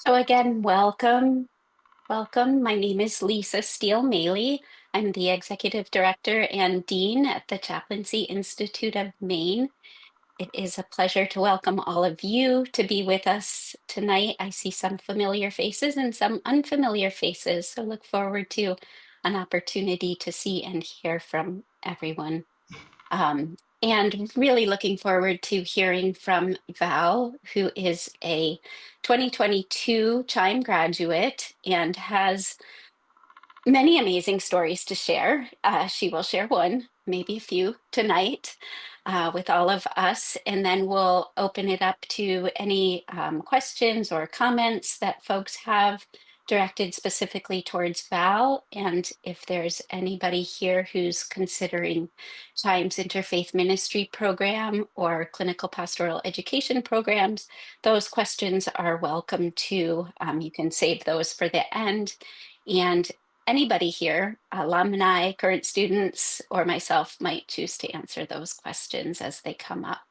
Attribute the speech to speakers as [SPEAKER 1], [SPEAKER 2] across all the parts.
[SPEAKER 1] So again, welcome, welcome. My name is Lisa Steele-Maley. I'm the Executive Director and Dean at the Chaplaincy Institute of Maine. It is a pleasure to welcome all of you to be with us tonight. I see some familiar faces and some unfamiliar faces, so look forward to an opportunity to see and hear from everyone. And really looking forward to hearing from Val, who is a 2022 CHIME graduate and has many amazing stories to share. She will share one, maybe a few tonight with all of us, and then we'll open it up to any questions or comments that folks have directed specifically towards Val. And if there's anybody here who's considering CHIME's interfaith ministry program or clinical pastoral education programs, those questions are welcome too. You can save those for the end. And anybody here, alumni, current students, or myself might choose to answer those questions as they come up.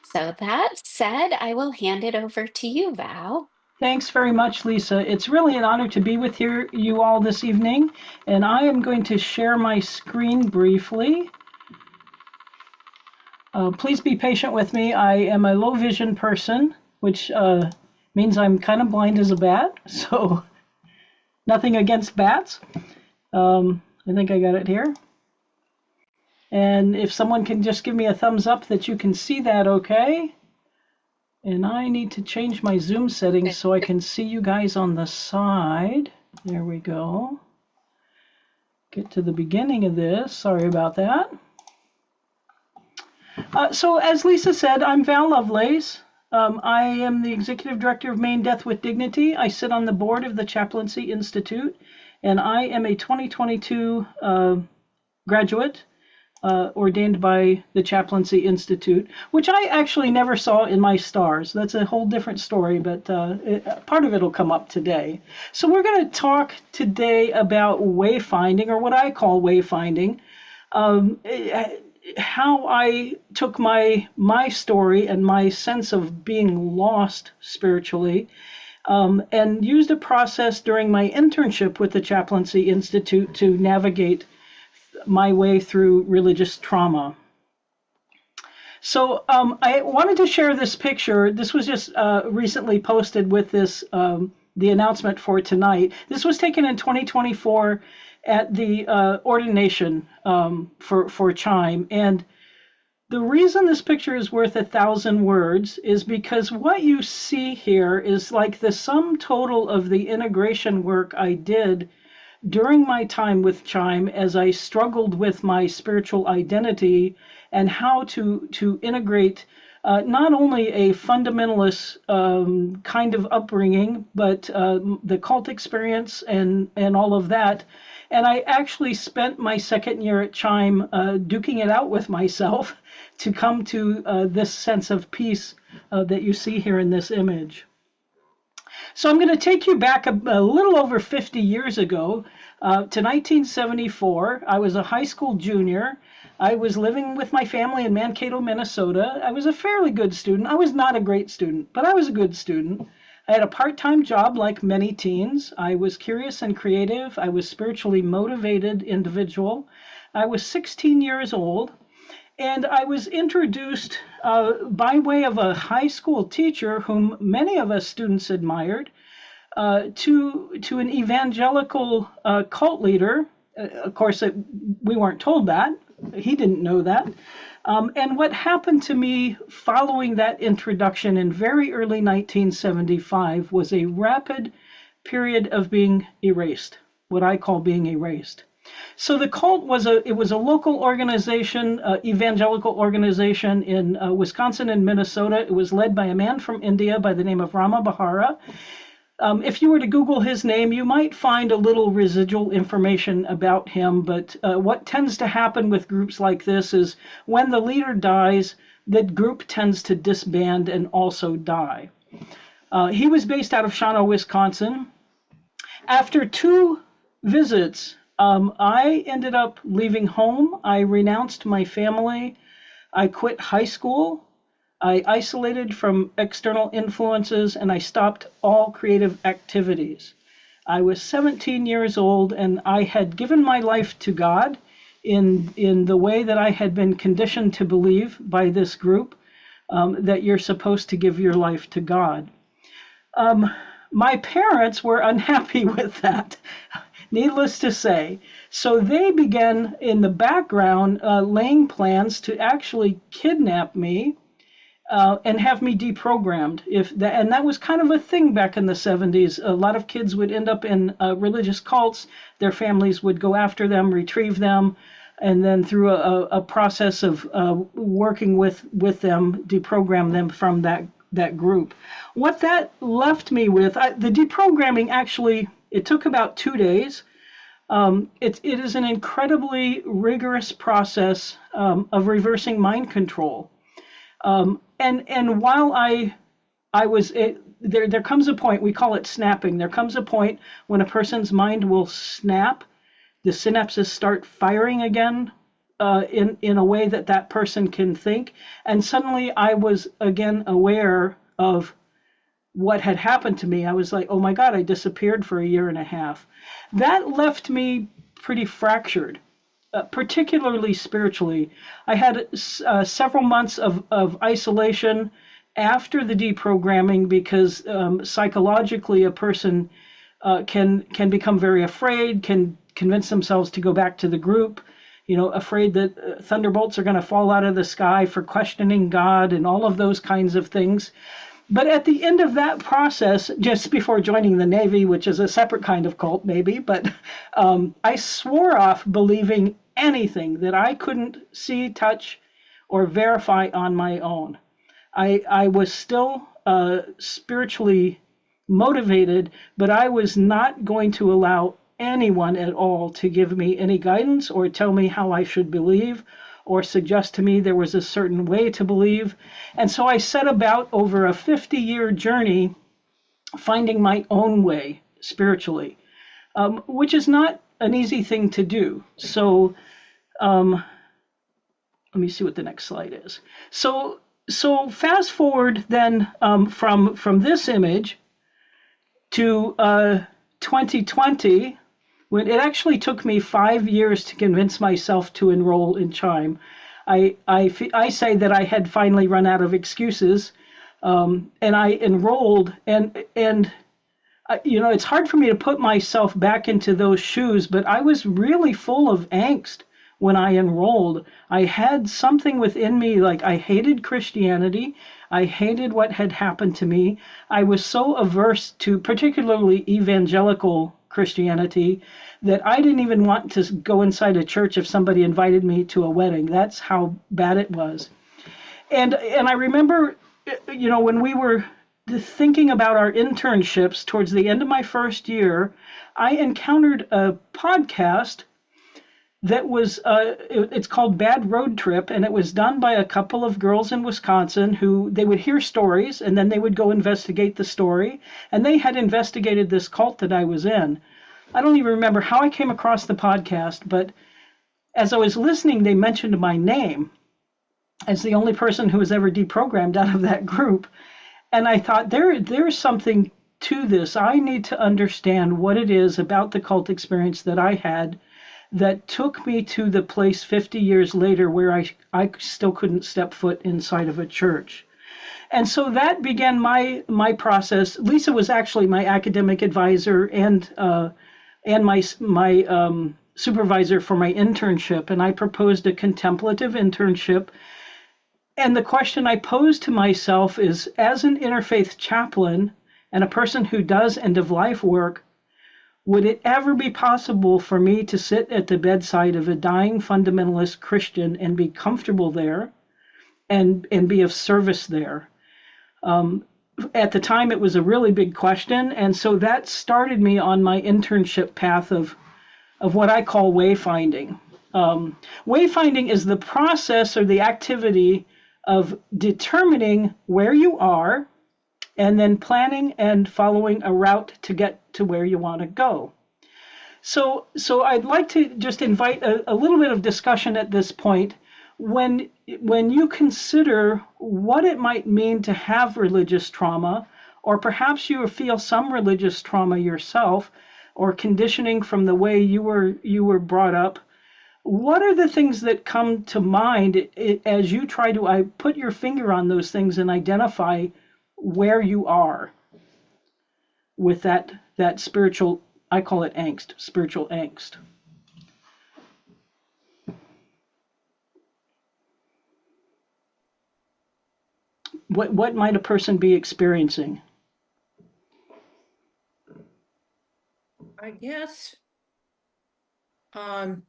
[SPEAKER 1] So that said, I will hand it over to you, Val.
[SPEAKER 2] Thanks very much, Lisa. It's really an honor to be with you all this evening, and I am going to share my screen briefly. Please be patient with me. I am a low vision person, which means I'm kind of blind as a bat, so nothing against bats. I think I got it here. And if someone can just give me a thumbs up that you can see that okay. And I need to change my Zoom settings so I can see you guys on the side. There we go. Get to the beginning of this. Sorry about that. So as Lisa said, I'm Val Lovelace. I am the Executive Director of Maine Death with Dignity. I sit on the board of the Chaplaincy Institute, and I am a 2022 graduate ordained by the Chaplaincy Institute, which I actually never saw in my stars. That's a whole different story, but part of it will come up today. So we're going to talk today about wayfinding, or what I call wayfinding, how I took my story and my sense of being lost spiritually, and used a process during my internship with the Chaplaincy Institute to navigate my way through religious trauma. So I wanted to share this picture. This was just recently posted with this the announcement for tonight. This was taken in 2024 at the ordination for CHIME. And the reason this picture is worth 1,000 words is because what you see here is like the sum total of the integration work I did during my time with CHIME as I struggled with my spiritual identity and how to integrate not only a fundamentalist kind of upbringing, but the cult experience and all of that. And I actually spent my second year at CHIME duking it out with myself to come to this sense of peace that you see here in this image. So I'm going to take you back a little over 50 years ago to 1974. I was a high school junior. I was living with my family in Mankato, Minnesota. I was a fairly good student. I was not a great student, but I was a good student. I had a part-time job like many teens. I was curious and creative. I was spiritually motivated individual. I was 16 years old. And I was introduced by way of a high school teacher whom many of us students admired to an evangelical cult leader. Of course, we weren't told that. He didn't know that. And what happened to me following that introduction in very early 1975 was a rapid period of being erased, what I call being erased. So the cult was a local organization, evangelical organization in Wisconsin and Minnesota. It was led by a man from India by the name of Rama Bahara. If you were to Google his name, you might find a little residual information about him. But what tends to happen with groups like this is when the leader dies, the group tends to disband and also die. He was based out of Shawano, Wisconsin. After 2 visits, I ended up leaving home. I renounced my family. I quit high school. I isolated from external influences and I stopped all creative activities. I was 17 years old and I had given my life to God in the way that I had been conditioned to believe by this group, that you're supposed to give your life to God. My parents were unhappy with that, needless to say. So they began in the background laying plans to actually kidnap me and have me deprogrammed. And that was kind of a thing back in the 70s. A lot of kids would end up in religious cults. Their families would go after them, retrieve them, and then through a process of working with them, deprogram them from that group. What that left me with, the deprogramming actually, it took about 2 days. It is an incredibly rigorous process of reversing mind control. And while I was there comes a point, we call it snapping. There comes a point when a person's mind will snap, the synapses start firing again in a way that person can think, and suddenly I was again aware of what had happened to me. I was like, oh my God, I disappeared for a year and a half. That left me pretty fractured. Particularly spiritually. I had several months of isolation after the deprogramming because psychologically a person can become very afraid, can convince themselves to go back to the group, afraid that thunderbolts are going to fall out of the sky for questioning God and all of those kinds of things. But at the end of that process, just before joining the Navy, which is a separate kind of cult maybe, but I swore off believing anything that I couldn't see, touch, or verify on my own. I was still spiritually motivated, but I was not going to allow anyone at all to give me any guidance or tell me how I should believe or suggest to me there was a certain way to believe. And so I set about over a 50-year journey finding my own way spiritually, which is not an easy thing to do. So let me see what the next slide is. So fast forward then from this image to 2020, when it actually took me 5 years to convince myself to enroll in ChIME. I say that I had finally run out of excuses, and I enrolled, and it's hard for me to put myself back into those shoes, but I was really full of angst when I enrolled. I had something within me, like I hated Christianity. I hated what had happened to me. I was so averse to particularly evangelical Christianity that I didn't even want to go inside a church if somebody invited me to a wedding. That's how bad it was. And I remember, when we were thinking about our internships towards the end of my first year, I encountered a podcast that was, it's called Bad Road Trip, and it was done by a couple of girls in Wisconsin who, they would hear stories, and then they would go investigate the story, and they had investigated this cult that I was in. I don't even remember how I came across the podcast, but as I was listening, they mentioned my name as the only person who was ever deprogrammed out of that group. And I thought, there's something to this. I need to understand what it is about the cult experience that I had that took me to the place 50 years later where I still couldn't step foot inside of a church. And so that began my process. Lisa was actually my academic advisor and my supervisor for my internship, and I proposed a contemplative internship. And the question I posed to myself is, as an interfaith chaplain and a person who does end-of-life work, would it ever be possible for me to sit at the bedside of a dying fundamentalist Christian and be comfortable there and be of service there? At the time, it was a really big question, and so that started me on my internship path of what I call wayfinding. Wayfinding is the process or the activity of determining where you are and then planning and following a route to get to where you want to go. So I'd like to just invite a little bit of discussion at this point when you consider what it might mean to have religious trauma, or perhaps you feel some religious trauma yourself, or conditioning from the way you were brought up, what are the things that come to mind as you try to put your finger on those things and identify where you are with that spiritual, I call it angst, spiritual angst? What might a person be experiencing?
[SPEAKER 3] I guess um,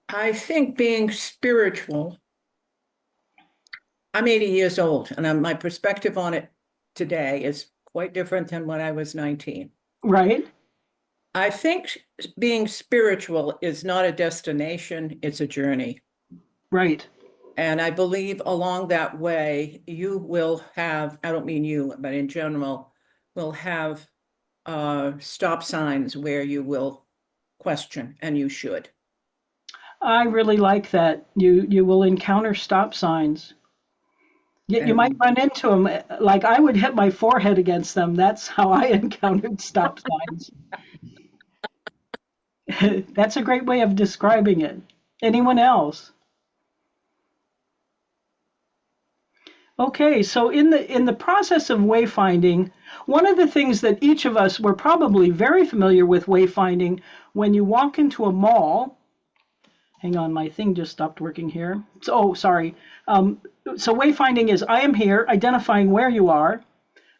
[SPEAKER 3] I think being spiritual, I'm 80 years old, and my perspective on it today is quite different than when I was 19.
[SPEAKER 2] Right?
[SPEAKER 3] I think being spiritual is not a destination, it's a journey.
[SPEAKER 2] Right.
[SPEAKER 3] And I believe along that way, you will have, I don't mean you, but in general, will have stop signs where you will question, and you should.
[SPEAKER 2] I really like that. You will encounter stop signs. You might
[SPEAKER 3] And
[SPEAKER 2] run into them. Like I would hit my forehead against them. That's how I encountered stop signs. That's a great way of describing it. Anyone else? Okay, so in the process of wayfinding, one of the things that each of us were probably very familiar with wayfinding, when you walk into a mall. Hang on, my thing just stopped working here. So, oh, sorry. So wayfinding is I am here, identifying where you are.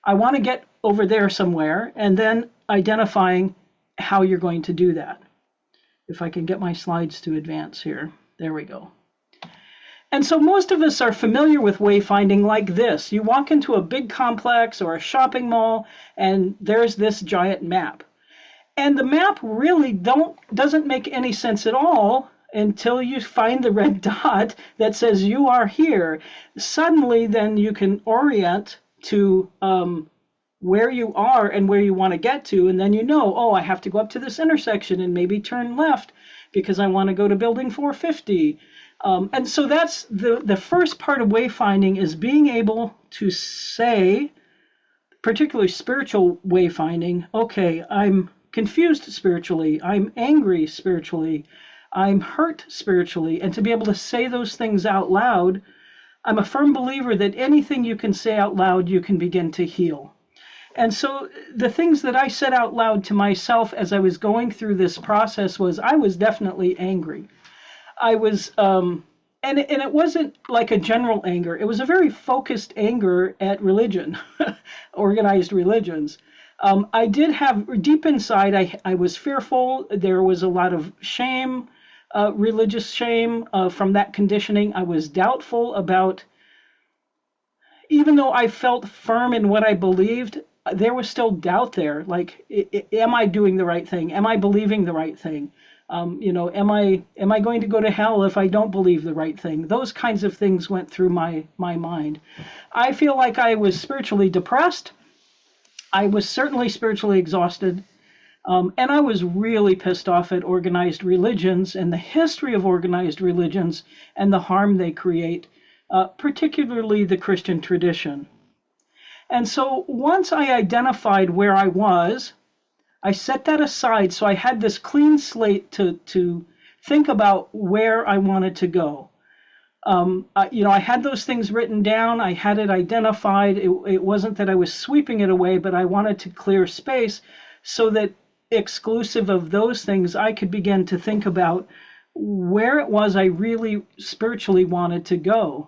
[SPEAKER 2] I want to get over there somewhere, and then identifying how you're going to do that. If I can get my slides to advance here. There we go. And so most of us are familiar with wayfinding like this. You walk into a big complex or a shopping mall, and there's this giant map. And the map really doesn't make any sense at all until you find the red dot that says you are here. Suddenly, then you can orient to where you are and where you want to get to, and then you know, oh, I have to go up to this intersection and maybe turn left because I want to go to building 450. And so that's the first part of wayfinding, is being able to say, particularly spiritual wayfinding, okay, I'm confused spiritually, I'm angry spiritually, I'm hurt spiritually, and to be able to say those things out loud. I'm a firm believer that anything you can say out loud, you can begin to heal. And so the things that I said out loud to myself as I was going through this process was, I was definitely angry. I was, and it wasn't like a general anger. It was a very focused anger at religion, organized religions. I did have, deep inside, I was fearful. There was a lot of shame, religious shame from that conditioning. I was doubtful about, even though I felt firm in what I believed, there was still doubt there. Like, am I doing the right thing? Am I believing the right thing? Am I going to go to hell if I don't believe the right thing? Those kinds of things went through my mind. I feel like I was spiritually depressed. I was certainly spiritually exhausted. And I was really pissed off at organized religions and the history of organized religions and the harm they create, particularly the Christian tradition. And so once I identified where I was, I set that aside, so I had this clean slate to think about where I wanted to go. I had those things written down. I had it identified. It wasn't that I was sweeping it away, but I wanted to clear space so that, exclusive of those things, I could begin to think about where it was I really spiritually wanted to go.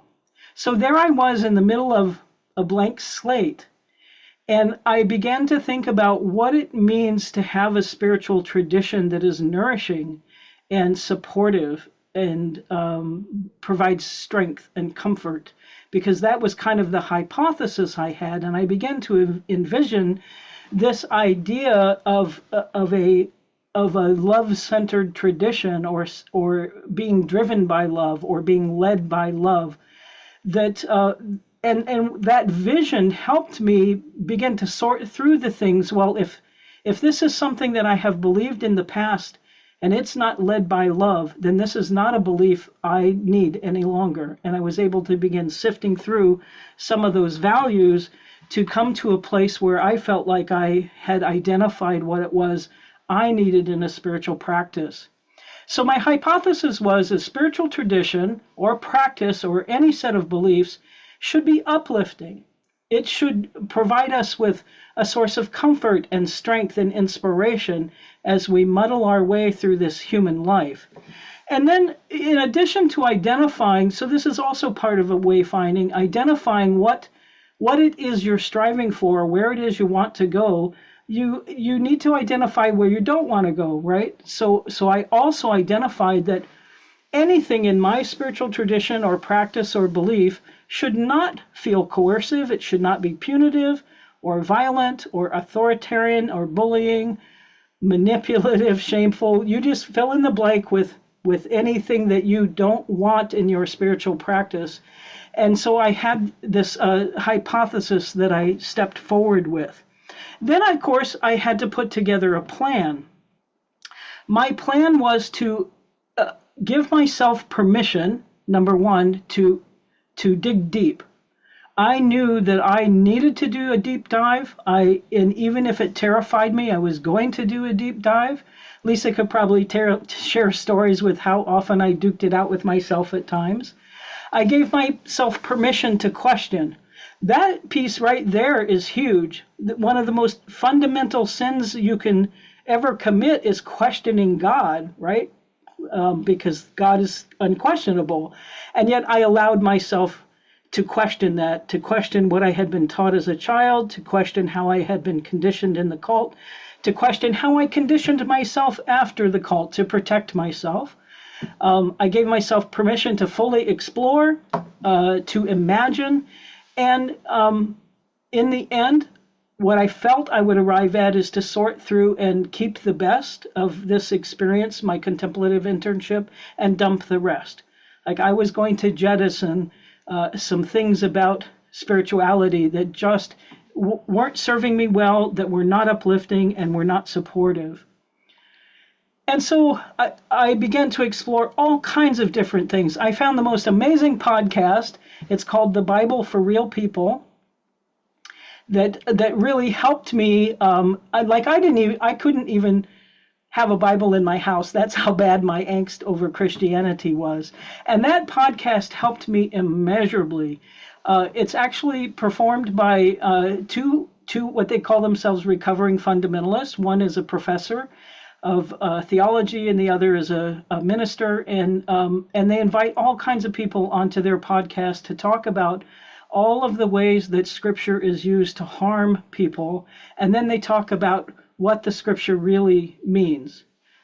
[SPEAKER 2] So there I was in the middle of a blank slate. And I began to think about what it means to have a spiritual tradition that is nourishing and supportive and provides strength and comfort, because that was kind of the hypothesis I had. And I began to envision this idea of a love-centered tradition, or being driven by love, or being led by love, that and that vision helped me begin to sort through the things. Well, if this is something that I have believed in the past, and it's not led by love, then this is not a belief I need any longer. And I was able to begin sifting through some of those values to come to a place where I felt like I had identified what it was I needed in a spiritual practice. So my hypothesis was a spiritual tradition or practice or any set of beliefs should be uplifting. It should provide us with a source of comfort and strength and inspiration as we muddle our way through this human life. And then in addition to identifying, so this is also part of a wayfinding, identifying what it is you're striving for, where it is you want to go, you need to identify where you don't want to go, right? So I also identified that anything in my spiritual tradition or practice or belief should not feel coercive. It should not be punitive or violent or authoritarian or bullying, manipulative, shameful. You just fill in the blank with anything that you don't want in your spiritual practice. And so I had this hypothesis that I stepped forward with. Then, of course, I had to put together a plan. My plan was to give myself permission, number one, to dig deep. I knew that I needed to do a deep dive. And even if it terrified me, I was going to do a deep dive. Lisa could probably share stories with how often I duked it out with myself at times. I gave myself permission to question. That piece right there is huge. One of the most fundamental sins you can ever commit is questioning God, right? Because God is unquestionable. And yet I allowed myself to question that, to question what I had been taught as a child, to question how I had been conditioned in the cult, to question how I conditioned myself after the cult to protect myself. I gave myself permission to fully explore, to imagine, and in the end, what I felt I would arrive at is to sort through and keep the best of this experience, my contemplative internship, and dump the rest. Like I was going to jettison some things about spirituality that just weren't serving me well, that were not uplifting and were not supportive. And so I began to explore all kinds of different things. I found the most amazing podcast. It's called The Bible for Real People. That really helped me. I couldn't even have a Bible in my house. That's how bad my angst over Christianity was. And that podcast helped me immeasurably. It's actually performed by two what they call themselves recovering fundamentalists. One is a professor of theology, and the other is a minister. And they invite all kinds of people onto their podcast to talk about all of the ways that Scripture is used to harm people, and then they talk about what the Scripture really means,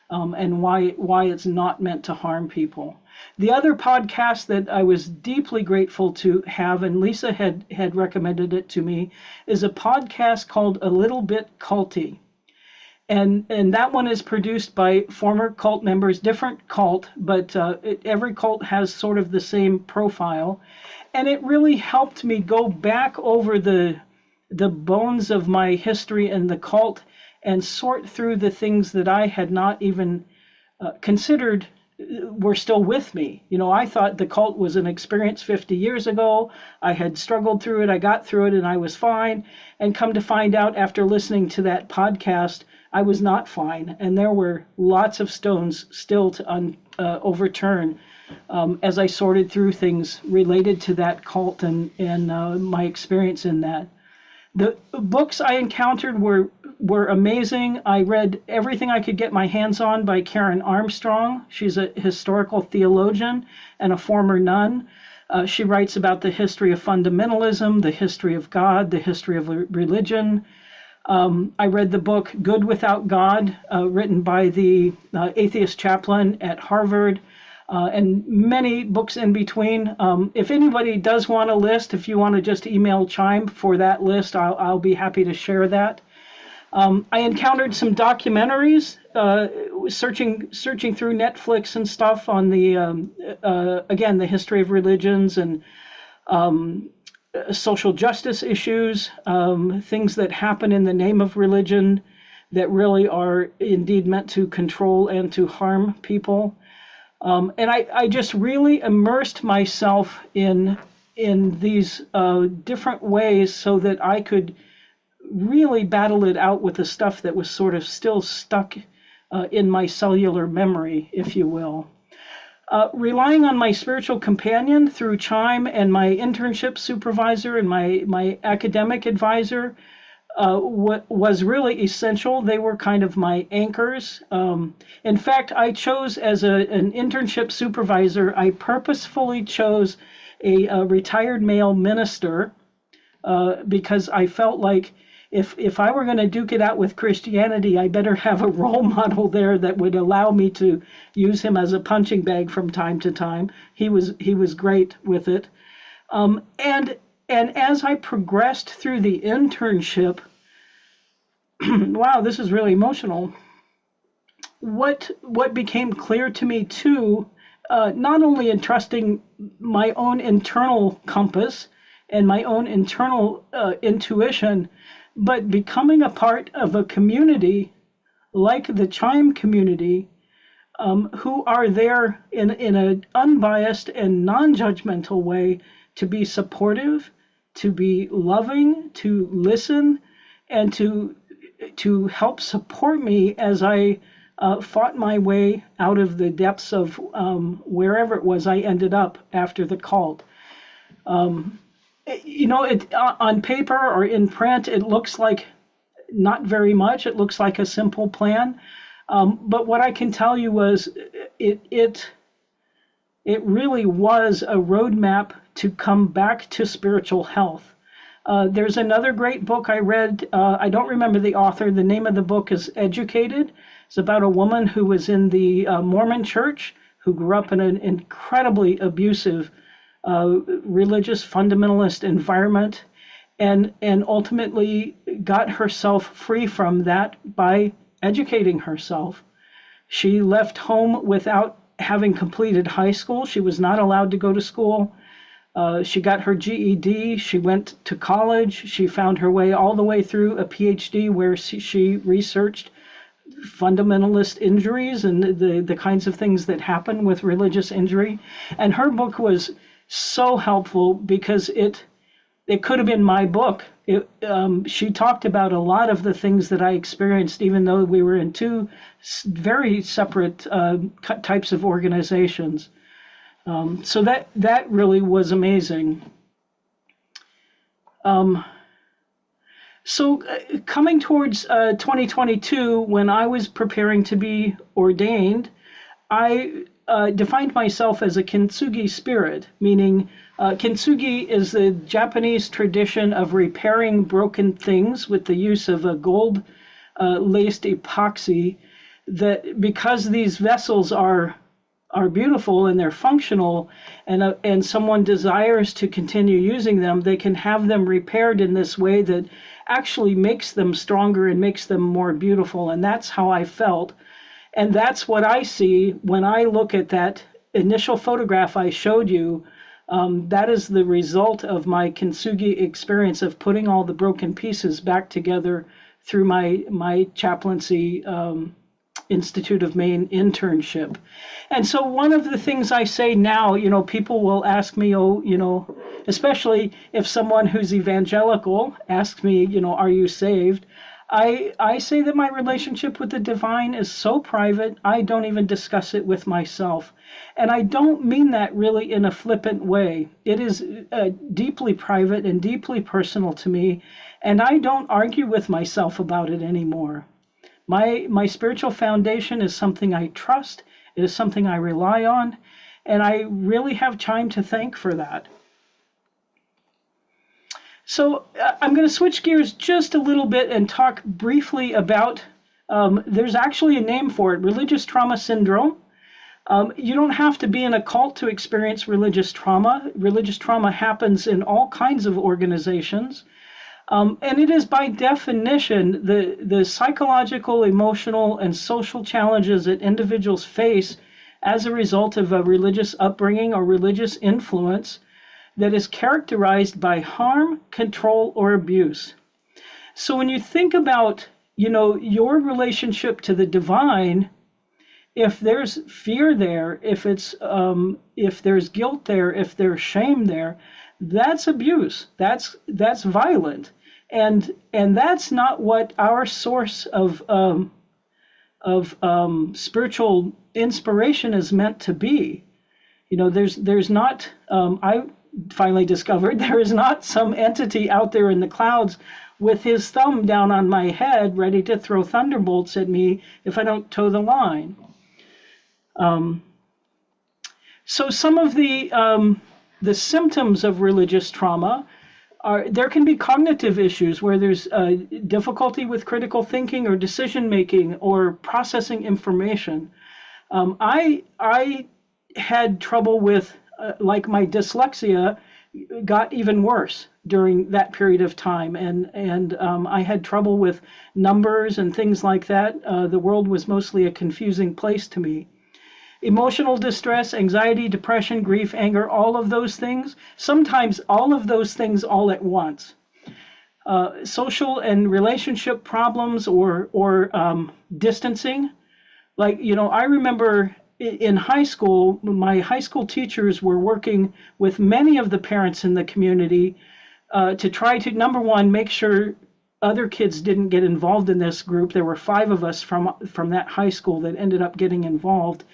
[SPEAKER 2] and why it's not meant to harm people. The other podcast that I was deeply grateful to have, and Lisa had recommended it to me, is a podcast called A Little Bit Culty. And that one is produced by former cult members, different cult, but every cult has sort of the same profile. And it really helped me go back over the bones of my history in the cult and sort through the things that I had not even considered were still with me. You know, I thought the cult was an experience 50 years ago. I had struggled through it. I got through it and I was fine. And come to find out after listening to that podcast, I was not fine. And there were lots of stones still to overturn as I sorted through things related to that cult and my experience in that. The books I encountered were amazing. I read everything I could get my hands on by Karen Armstrong. She's a historical theologian and a former nun. She writes about the history of fundamentalism, the history of God, the history of religion. I read the book Good Without God, written by the atheist chaplain at Harvard, and many books in between. If anybody does want a list, if you want to just email ChIME for that list, I'll be happy to share that. I encountered some documentaries, searching through Netflix and stuff on again, the history of religions and social justice issues, things that happen in the name of religion, that really are indeed meant to control and to harm people. And I just really immersed myself in these different ways so that I could really battle it out with the stuff that was sort of still stuck in my cellular memory, if you will. Relying on my spiritual companion through ChIME and my internship supervisor and my academic advisor what was really essential. They were kind of my anchors. In fact, I chose as an internship supervisor, I purposefully chose a retired male minister because I felt like if I were going to duke it out with Christianity, I better have a role model there that would allow me to use him as a punching bag from time to time. He was great with it. And as I progressed through the internship, wow, this is really emotional. What became clear to me too, not only in trusting my own internal compass and my own internal intuition, but becoming a part of a community like the ChIME community, who are there in an unbiased and non-judgmental way to be supportive, to be loving, to listen, and to help support me as I fought my way out of the depths of wherever it was I ended up after the cult. On paper or in print, it looks like not very much. It looks like a simple plan. But what I can tell you was it really was a roadmap to come back to spiritual health. There's another great book I read. I don't remember the author. The name of the book is Educated. It's about a woman who was in the Mormon church, who grew up in an incredibly abusive religious fundamentalist environment, and ultimately got herself free from that by educating herself. She left home without having completed high school. She was not allowed to go to school. She got her GED. She went to college. She found her way all the way through a PhD where she researched fundamentalist injuries and the kinds of things that happen with religious injury. And her book was so helpful because it could have been my book. She talked about a lot of the things that I experienced, even though we were in two very separate types of organizations. So that really was amazing. So coming towards 2022, when I was preparing to be ordained, I defined myself as a kintsugi spirit, meaning kintsugi is the Japanese tradition of repairing broken things with the use of a gold-laced epoxy, that because these vessels are beautiful and they're functional, and someone desires to continue using them, they can have them repaired in this way that actually makes them stronger and makes them more beautiful. And that's how I felt. And that's what I see when I look at that initial photograph I showed you. That is the result of my kintsugi experience of putting all the broken pieces back together through my chaplaincy Institute of Maine internship. And so one of the things I say now, people will ask me, especially if someone who's evangelical asks me, are you saved? I say that my relationship with the divine is so private, I don't even discuss it with myself. And I don't mean that really in a flippant way. It is deeply private and deeply personal to me, and I don't argue with myself about it anymore. My spiritual foundation is something I trust. It is something I rely on, and I really have ChIME to thank for that. So I'm going to switch gears just a little bit and talk briefly about, there's actually a name for it, religious trauma syndrome. You don't have to be in a cult to experience religious trauma. Religious trauma happens in all kinds of organizations. And it is by definition the psychological, emotional, and social challenges that individuals face as a result of a religious upbringing or religious influence that is characterized by harm, control, or abuse. So when you think about your relationship to the divine, if there's fear there, if there's guilt there, if there's shame there, that's abuse. That's violent, and that's not what our source of spiritual inspiration is meant to be. There's not. I finally discovered there is not some entity out there in the clouds with his thumb down on my head, ready to throw thunderbolts at me if I don't toe the line. So some of the symptoms of religious trauma are, there can be cognitive issues where there's difficulty with critical thinking or decision making or processing information. I had trouble with, like my dyslexia got even worse during that period of time, and I had trouble with numbers and things like that. The world was mostly a confusing place to me. Emotional distress, anxiety, depression, grief, anger, all of those things, sometimes all of those things all at once. Social and relationship problems or distancing. Like, I remember in high school, my high school teachers were working with many of the parents in the community to try to, number one, make sure other kids didn't get involved in this group. There were 5 of us from that high school that ended up getting involved.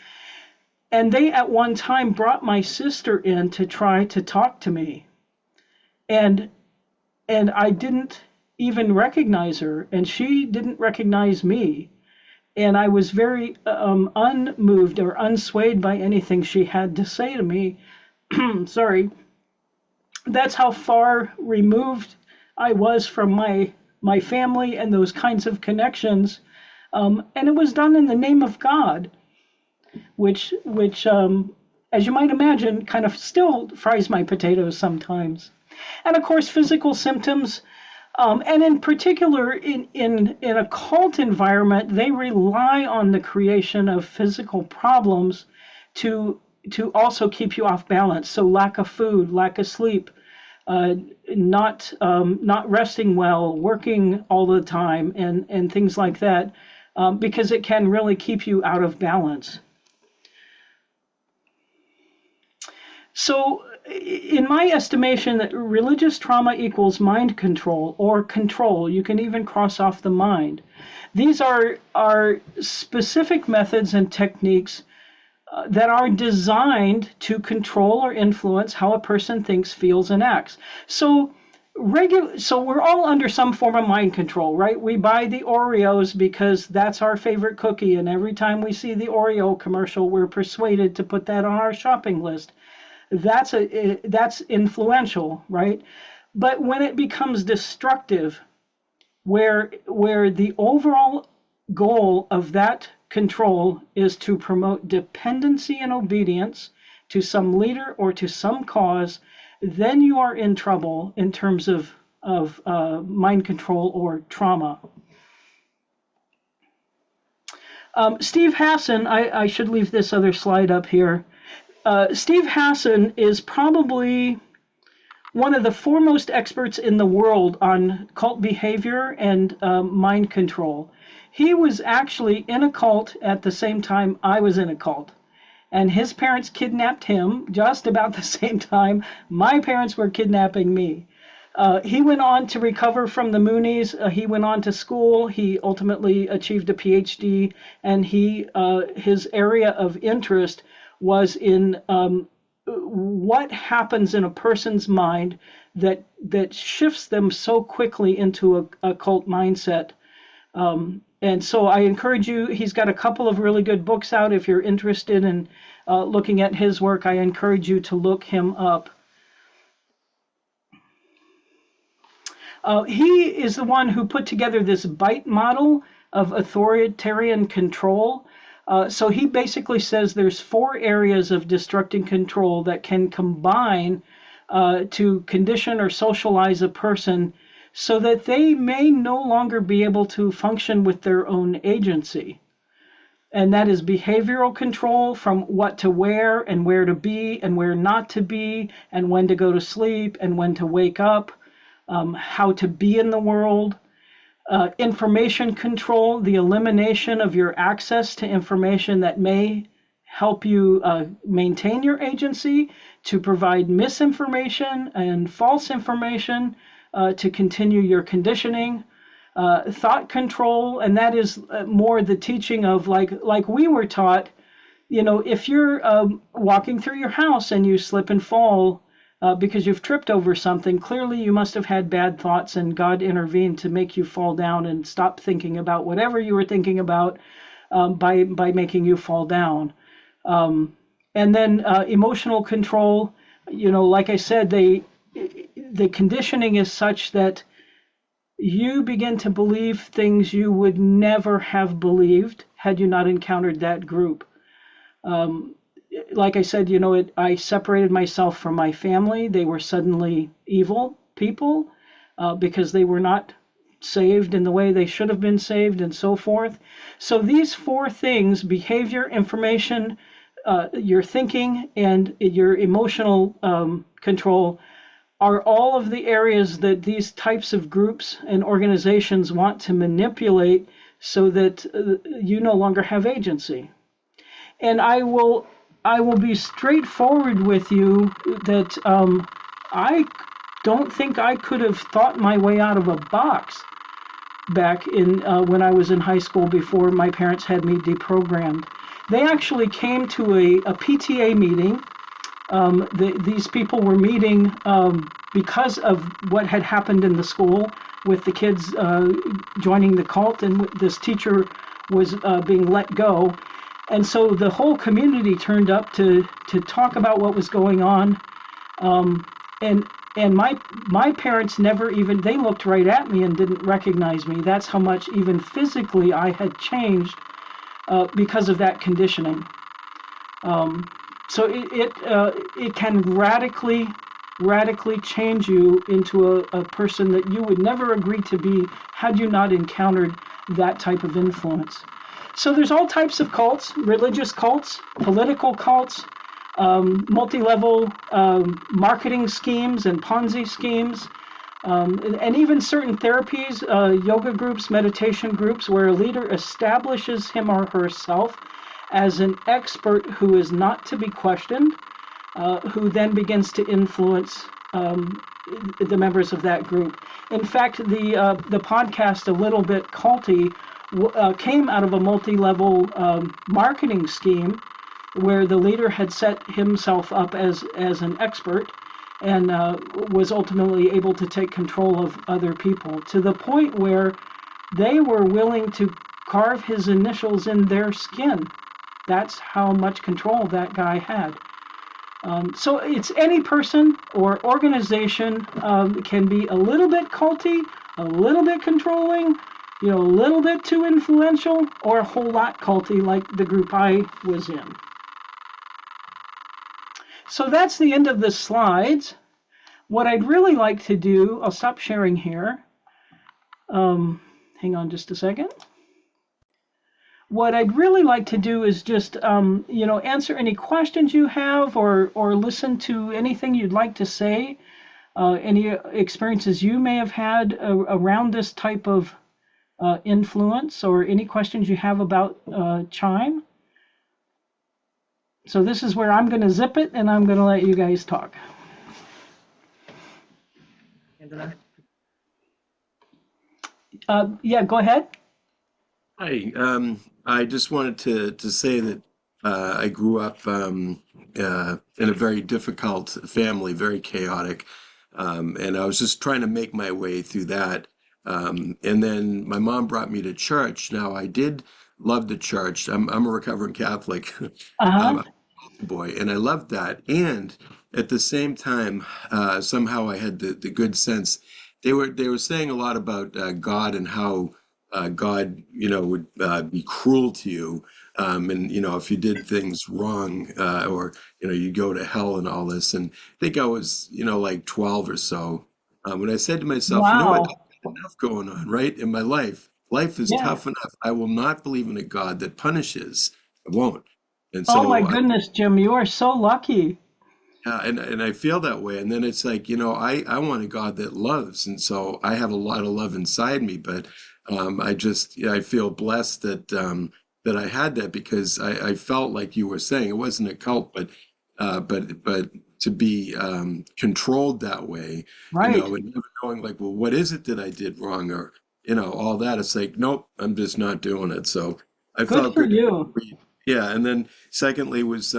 [SPEAKER 2] And they at one time brought my sister in to try to talk to me. And I didn't even recognize her, and she didn't recognize me. And I was very unmoved or unswayed by anything she had to say to me. Sorry. That's how far removed I was from my family and those kinds of connections. And it was done in the name of God, which as you might imagine, kind of still fries my potatoes sometimes. And of course, physical symptoms, and in particular, in a cult environment, they rely on the creation of physical problems to also keep you off balance. So lack of food, lack of sleep, not resting well, working all the time, and things like that, because it can really keep you out of balance. So in my estimation, religious trauma equals mind control or control. You can even cross off the mind. These are specific methods and techniques that are designed to control or influence how a person thinks, feels, and acts. So we're all under some form of mind control, right? We buy the Oreos because that's our favorite cookie, and every time we see the Oreo commercial, we're persuaded to put that on our shopping list. That's influential, right? But when it becomes destructive, where the overall goal of that control is to promote dependency and obedience to some leader or to some cause, then you are in trouble in terms of mind control or trauma. Steve Hassan, I should leave this other slide up here. Steve Hassan is probably one of the foremost experts in the world on cult behavior and mind control. He was actually in a cult at the same time I was in a cult. And his parents kidnapped him just about the same time my parents were kidnapping me. He went on to recover from the Moonies. He went on to school. He ultimately achieved a PhD, and his area of interest was in what happens in a person's mind that shifts them so quickly into a cult mindset. And so I encourage you, he's got a couple of really good books out. If you're interested in looking at his work, I encourage you to look him up. He is the one who put together this BITE model of authoritarian control. So he basically says there's 4 areas of destructive control that can combine to condition or socialize a person so that they may no longer be able to function with their own agency. And that is behavioral control, from what to wear and where to be and where not to be, and when to go to sleep and when to wake up, how to be in the world. Information control, the elimination of your access to information that may help you maintain your agency, to provide misinformation and false information to continue your conditioning. Thought control, and that is more the teaching of like we were taught. If you're walking through your house and you slip and fall because you've tripped over something, clearly you must have had bad thoughts and God intervened to make you fall down and stop thinking about whatever you were thinking about by making you fall down. And then emotional control, like I said, the conditioning is such that you begin to believe things you would never have believed had you not encountered that group. Like I said, I separated myself from my family. They were suddenly evil people because they were not saved in the way they should have been saved and so forth. So these four things, behavior, information, your thinking, and your emotional control, are all of the areas that these types of groups and organizations want to manipulate so that you no longer have agency. And I will be straightforward with you that I don't think I could have thought my way out of a box back in when I was in high school before my parents had me deprogrammed. They actually came to a PTA meeting. These people were meeting because of what had happened in the school with the kids joining the cult, and this teacher was being let go. And so the whole community turned up to talk about what was going on. And my parents never even, they looked right at me and didn't recognize me. That's how much even physically I had changed because of that conditioning. So it can radically change you into a person that you would never agree to be had you not encountered that type of influence. So there's all types of cults: religious cults, political cults, multi-level marketing schemes and Ponzi schemes, and even certain therapies, yoga groups, meditation groups, where a leader establishes him or herself as an expert who is not to be questioned, who then begins to influence the members of that group. In fact, the podcast, A Little Bit Culty, came out of a multi-level marketing scheme where the leader had set himself up as an expert and was ultimately able to take control of other people to the point where they were willing to carve his initials in their skin. That's how much control that guy had. So it's any person or organization can be a little bit culty, a little bit controlling, a little bit too influential, or a whole lot culty like the group I was in. So that's the end of the slides. What I'd really like to do, I'll stop sharing here. Hang on just a second. What I'd really like to do is just, answer any questions you have or listen to anything you'd like to say, any experiences you may have had around this type of influence, or any questions you have about ChIME. So this is where I'm going to zip it, and I'm going to let you guys talk. Yeah, go ahead.
[SPEAKER 4] Hi, I just wanted to say that I grew up in a very difficult family, very chaotic, and I was just trying to make my way through that. And then my mom brought me to church. Now, I did love the church. I'm a recovering Catholic, I'm
[SPEAKER 2] Uh-huh.
[SPEAKER 4] a boy, and I loved that. And at the same time, somehow I had the good sense. They were saying a lot about God and how God, would be cruel to you. And if you did things wrong, or you go to hell and all this. And I think I was, like 12 or so, when I said to myself, you know what,
[SPEAKER 2] Wow.
[SPEAKER 4] I've got enough going on, right, in my life. Life is
[SPEAKER 2] Yeah.
[SPEAKER 4] tough enough. I will not believe in a God that punishes. I won't. And
[SPEAKER 2] Oh my
[SPEAKER 4] so
[SPEAKER 2] goodness, Jim, you are so lucky.
[SPEAKER 4] and I feel that way. And then it's like, I want a God that loves. And so I have a lot of love inside me, but I feel blessed that I had that because I felt like you were saying it wasn't a cult, but to be controlled that way,
[SPEAKER 2] Right.
[SPEAKER 4] and never knowing like, well, what is it that I did wrong or all that. It's like, nope, I'm just not doing it. So I
[SPEAKER 2] Good
[SPEAKER 4] felt
[SPEAKER 2] for
[SPEAKER 4] good.
[SPEAKER 2] you.
[SPEAKER 4] Yeah, and then secondly was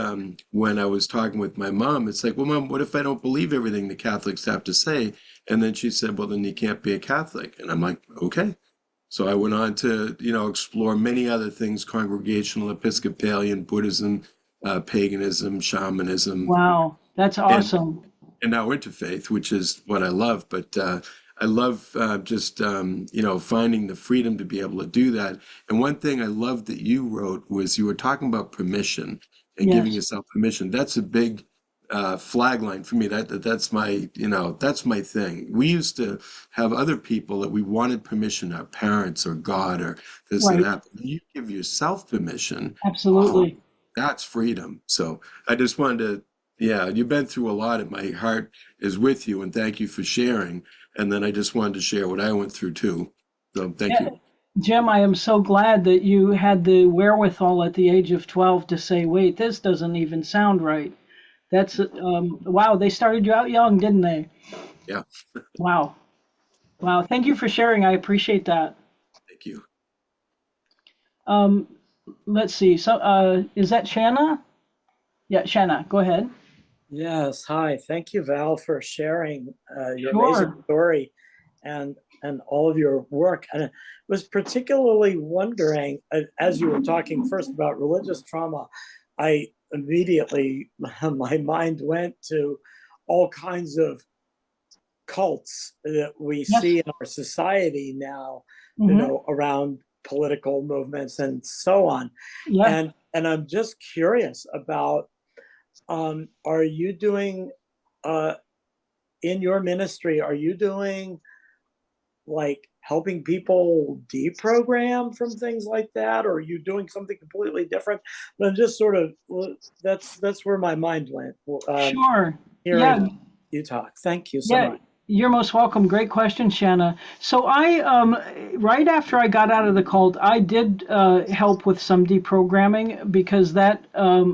[SPEAKER 4] when I was talking with my mom, it's like, well, Mom, what if I don't believe everything the Catholics have to say? And then she said, well, then you can't be a Catholic. And I'm like, okay. So I went on to, explore many other things, congregational, Episcopalian, Buddhism, paganism, shamanism,
[SPEAKER 2] Wow, that's
[SPEAKER 4] and
[SPEAKER 2] awesome.
[SPEAKER 4] now interfaith, which is what I love. But I love just finding the freedom to be able to do that. And one thing I love that you wrote was you were talking about permission and giving
[SPEAKER 2] Yes,
[SPEAKER 4] yourself permission. That's a big flag line for me. That's my that's my thing. We used to have other people that we wanted permission, our parents or God or this or
[SPEAKER 2] right.
[SPEAKER 4] that. But when you give yourself permission, oh,
[SPEAKER 2] Absolutely.
[SPEAKER 4] that's freedom. So I just wanted to, yeah, you've been through a lot, and my heart is with you, and thank you for sharing. And then I just wanted to share what I went through too. So thank
[SPEAKER 2] Yeah,
[SPEAKER 4] you.
[SPEAKER 2] Jim, I am so glad that you had the wherewithal at the age of 12 to say, wait, this doesn't even sound right. That's, wow, they started you out young, didn't they?
[SPEAKER 4] Yeah,
[SPEAKER 2] Wow. Wow. Thank you for sharing. I appreciate that.
[SPEAKER 4] thank you.
[SPEAKER 2] Um, let's see. So, is that Shanna? Yeah, Shanna, go ahead.
[SPEAKER 5] Yes, hi. Thank you, Val, for sharing your amazing
[SPEAKER 2] Sure.
[SPEAKER 5] story and all of your work. And I was particularly wondering, as you were talking first about religious trauma, I immediately, my mind went to all kinds of cults that we
[SPEAKER 2] Yes.
[SPEAKER 5] see in our society now,
[SPEAKER 2] Mm-hmm.
[SPEAKER 5] around political movements and so on.
[SPEAKER 2] Yeah.
[SPEAKER 5] And I'm just curious about, are you doing in your ministry, are you doing like helping people deprogram from things like that, or are you doing something completely different? But I'm just sort of, that's where my mind went,
[SPEAKER 2] Sure. Yeah.
[SPEAKER 5] hearing you talk. Thank you so
[SPEAKER 2] Yeah,
[SPEAKER 5] much.
[SPEAKER 2] you're most welcome. Great question, Shanna. So right after I got out of the cult, I did help with some deprogramming because that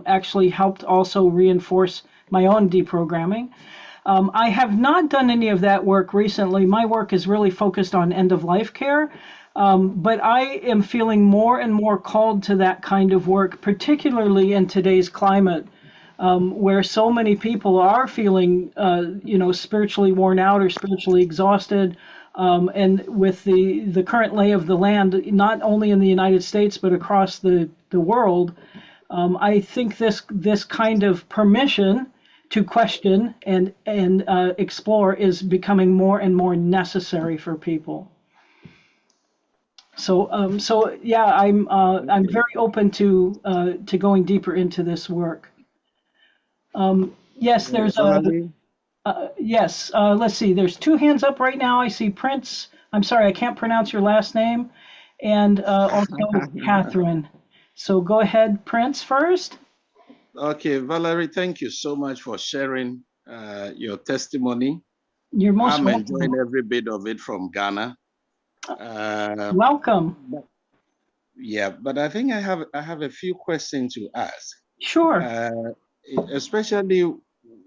[SPEAKER 2] actually helped also reinforce my own deprogramming. I have not done any of that work recently. My work is really focused on end of life care. But I am feeling more and more called to that kind of work, particularly in today's climate, where so many people are feeling, spiritually worn out or spiritually exhausted. And with the current lay of the land, not only in the United States but across the world, I think this kind of permission to question and explore is becoming more and more necessary for people. So yeah, I'm very open to going deeper into this work. Yes, there's a
[SPEAKER 6] Valerie,
[SPEAKER 2] yes. Let's see. There's two hands up right now. I see Prince. I'm sorry, I can't pronounce your last name, and also Catherine. So go ahead, Prince first.
[SPEAKER 6] okay, Valerie, thank you so much for sharing your testimony.
[SPEAKER 2] You're most
[SPEAKER 6] I'm
[SPEAKER 2] welcome.
[SPEAKER 6] enjoying every bit of it from Ghana.
[SPEAKER 2] Welcome.
[SPEAKER 6] But, yeah, but I think I have a few questions to ask,
[SPEAKER 2] Sure.
[SPEAKER 6] uh, especially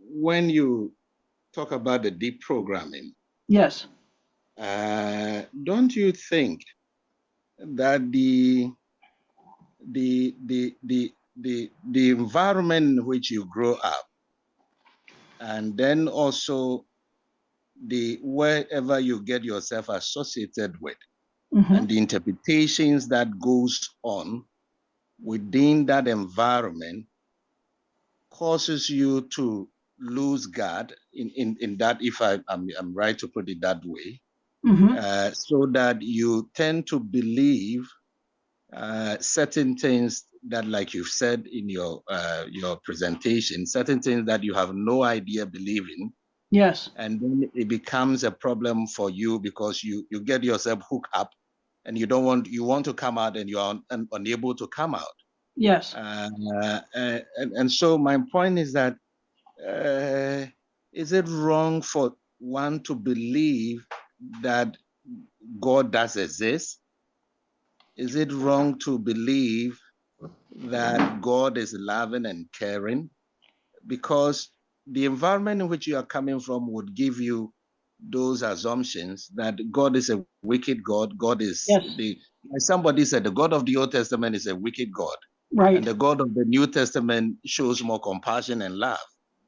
[SPEAKER 6] when you talk about the deprogramming.
[SPEAKER 2] Yes.
[SPEAKER 6] Don't you think that the environment in which you grow up, and then also the wherever you get yourself associated with,
[SPEAKER 2] Mm-hmm.
[SPEAKER 6] and the interpretations that goes on within that environment causes you to lose God in that, if I'm right to put it that way,
[SPEAKER 2] Mm-hmm.
[SPEAKER 6] so that you tend to believe certain things that, like you've said in your presentation, certain things that you have no idea believing,
[SPEAKER 2] Yes.
[SPEAKER 6] and then it becomes a problem for you because you get yourself hooked up, and you want to come out, and you're unable to come out.
[SPEAKER 2] Yes.
[SPEAKER 6] And so my point is that is it wrong for one to believe that God does exist, is it wrong to believe that God is loving and caring? Because the environment in which you are coming from would give you those assumptions that God is a wicked God. God is
[SPEAKER 2] Yes.
[SPEAKER 6] as somebody said, the God of the Old Testament is a wicked God.
[SPEAKER 2] Right.
[SPEAKER 6] And the God of the New Testament shows more compassion and love.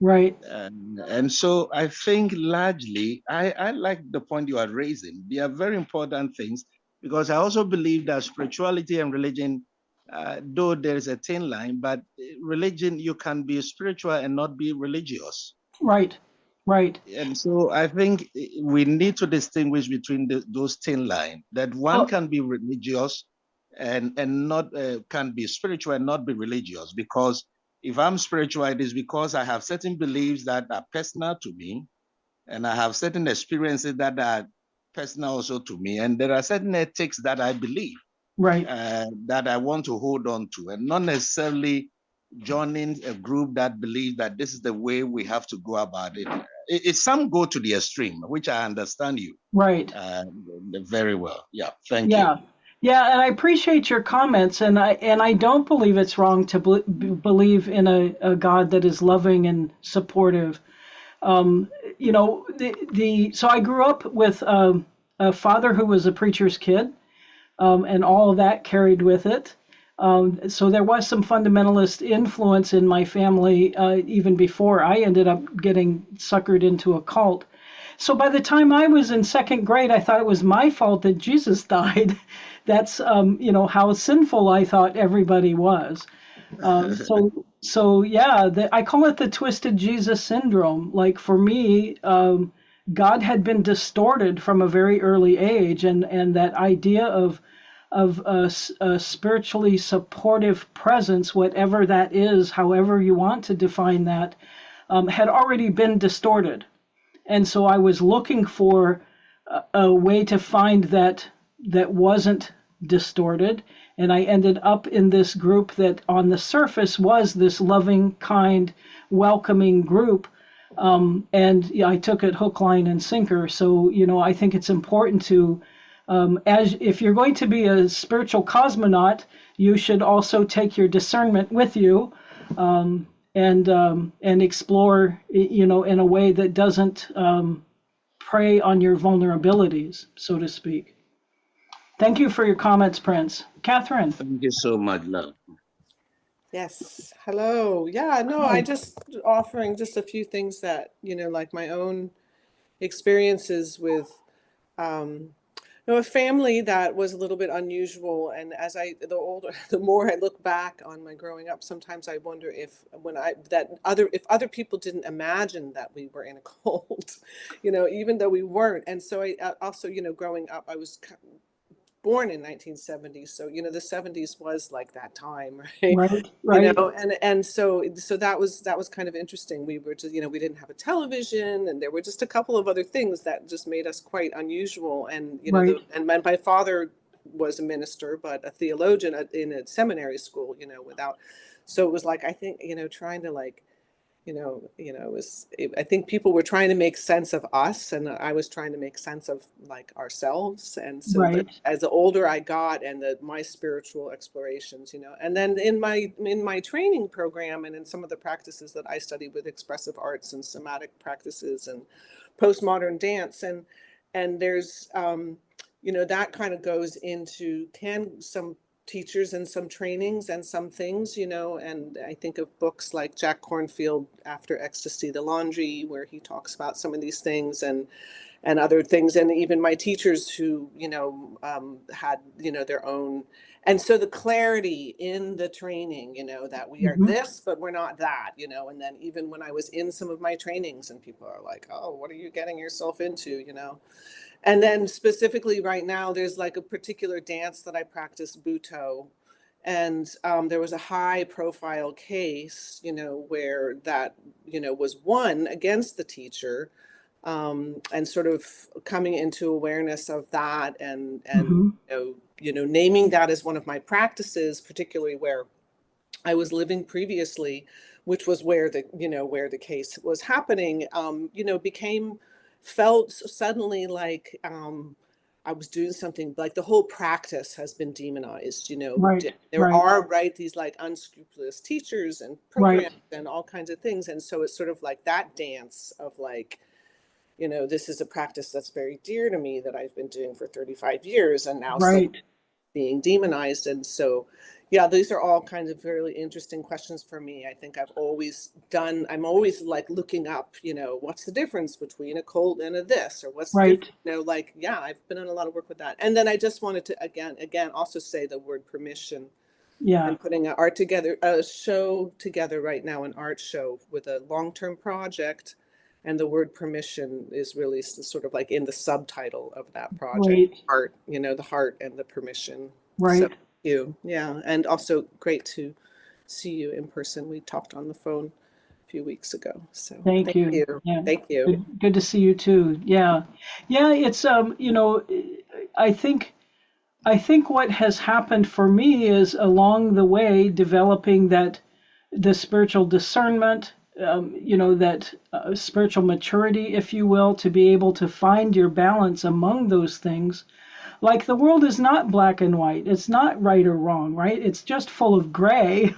[SPEAKER 2] Right.
[SPEAKER 6] And so I think largely, I like the point you are raising. They are very important things, because I also believe that spirituality and religion, though there is a thin line, but religion, you can be spiritual and not be religious.
[SPEAKER 2] Right. Right.
[SPEAKER 6] And so I think we need to distinguish between those thin lines, that one can be religious and not can be spiritual and not be religious. Because if I'm spiritual, it is because I have certain beliefs that are personal to me, and I have certain experiences that are personal also to me, and there are certain ethics that I believe,
[SPEAKER 2] Right.
[SPEAKER 6] that I want to hold on to, and not necessarily joining a group that believes that this is the way we have to go about it. Some go to the extreme, which I understand you
[SPEAKER 2] Right.
[SPEAKER 6] very well. Yeah, thank you.
[SPEAKER 2] Yeah. Yeah, and I appreciate your comments, and I don't believe it's wrong to believe in a God that is loving and supportive. You know, so I grew up with a father who was a preacher's kid, and all of that carried with it. So there was some fundamentalist influence in my family even before I ended up getting suckered into a cult. So by the time I was in second grade, I thought it was my fault that Jesus died. That's you know, how sinful I thought everybody was. So yeah, I call it the twisted Jesus syndrome. Like for me, God had been distorted from a very early age, and that idea of a spiritually supportive presence, whatever that is, however you want to define that, had already been distorted. And so I was looking for a way to find that wasn't distorted, and I ended up in this group that on the surface was this loving, kind, welcoming group. And yeah, I took it hook, line, and sinker. So, you know, I think it's important to, as if you're going to be a spiritual cosmonaut, you should also take your discernment with you, and explore, you know, in a way that doesn't prey on your vulnerabilities, so to speak. Thank you for your comments, Prince. Catherine.
[SPEAKER 6] Thank you so much, love.
[SPEAKER 7] Yes. Hello. Yeah, no, I just offering just a few things that, you know, like my own experiences with you know, a family that was a little bit unusual. And as the more I look back on my growing up, sometimes I wonder if if other people didn't imagine that we were in a cult, you know, even though we weren't. And so I also, you know, growing up, I was born in 1970, so you know the 70s was like that time, right?
[SPEAKER 2] Right,
[SPEAKER 7] You
[SPEAKER 2] right,
[SPEAKER 7] know, and so that was kind of interesting. We were just, you know, we didn't have a television, and there were just a couple of other things that just made us quite unusual. And you know,
[SPEAKER 2] right,
[SPEAKER 7] and my father was a minister, but a theologian in a seminary school, you know, without. So it was like, I think, you know, trying to like, I think people were trying to make sense of us, and I was trying to make sense of like ourselves. And so, but
[SPEAKER 2] right.
[SPEAKER 7] as the older I got, and my spiritual explorations, you know, and then in my training program, and in some of the practices that I studied with expressive arts and somatic practices and postmodern dance, and there's you know, that kind of goes into some teachers and some trainings and some things, you know, and I think of books like Jack Kornfield, After Ecstasy, The Laundry, where he talks about some of these things and other things. And even my teachers who, you know, had, you know, their own. And so the clarity in the training, you know, that we are this, but we're not that, you know. And then even when I was in some of my trainings and people are like, oh, what are you getting yourself into, you know? And then specifically right now, there's like a particular dance that I practice, Buto. And there was a high profile case, you know, where that, you know, was won against the teacher, and sort of coming into awareness of that, and you know, naming that as one of my practices, particularly where I was living previously, which was where the case was happening, you know, felt suddenly like I was doing something like the whole practice has been demonized,
[SPEAKER 2] Right,
[SPEAKER 7] there
[SPEAKER 2] right,
[SPEAKER 7] are, right, these like unscrupulous teachers and
[SPEAKER 2] right,
[SPEAKER 7] programs and all kinds of things. And so it's sort of like that dance of like, this is a practice that's very dear to me that I've been doing for 35 years and now suddenly
[SPEAKER 2] right.
[SPEAKER 7] being demonized. And so, yeah, these are all kinds of really interesting questions for me. I think I'm always like looking up, what's the difference between a cult and a this, or what's the
[SPEAKER 2] Right.
[SPEAKER 7] difference, like, yeah, I've been doing a lot of work with that. And then I just wanted to, again, also say the word permission.
[SPEAKER 2] Yeah.
[SPEAKER 7] I'm putting a show together right now, an art show with a long-term project. And the word permission is really sort of like in the subtitle of that project,
[SPEAKER 2] Right.
[SPEAKER 7] heart, the heart and the permission. So
[SPEAKER 2] Right.
[SPEAKER 7] you, yeah. And also great to see you in person. We talked on the phone a few weeks ago. So
[SPEAKER 2] Thank
[SPEAKER 7] thank
[SPEAKER 2] you.
[SPEAKER 7] you.
[SPEAKER 2] Yeah.
[SPEAKER 7] Thank you.
[SPEAKER 2] Good to see you too. Yeah. Yeah, it's I think what has happened for me is along the way developing the spiritual discernment, that spiritual maturity, if you will, to be able to find your balance among those things. Like the world is not black and white. It's not right or wrong, right? It's just full of gray,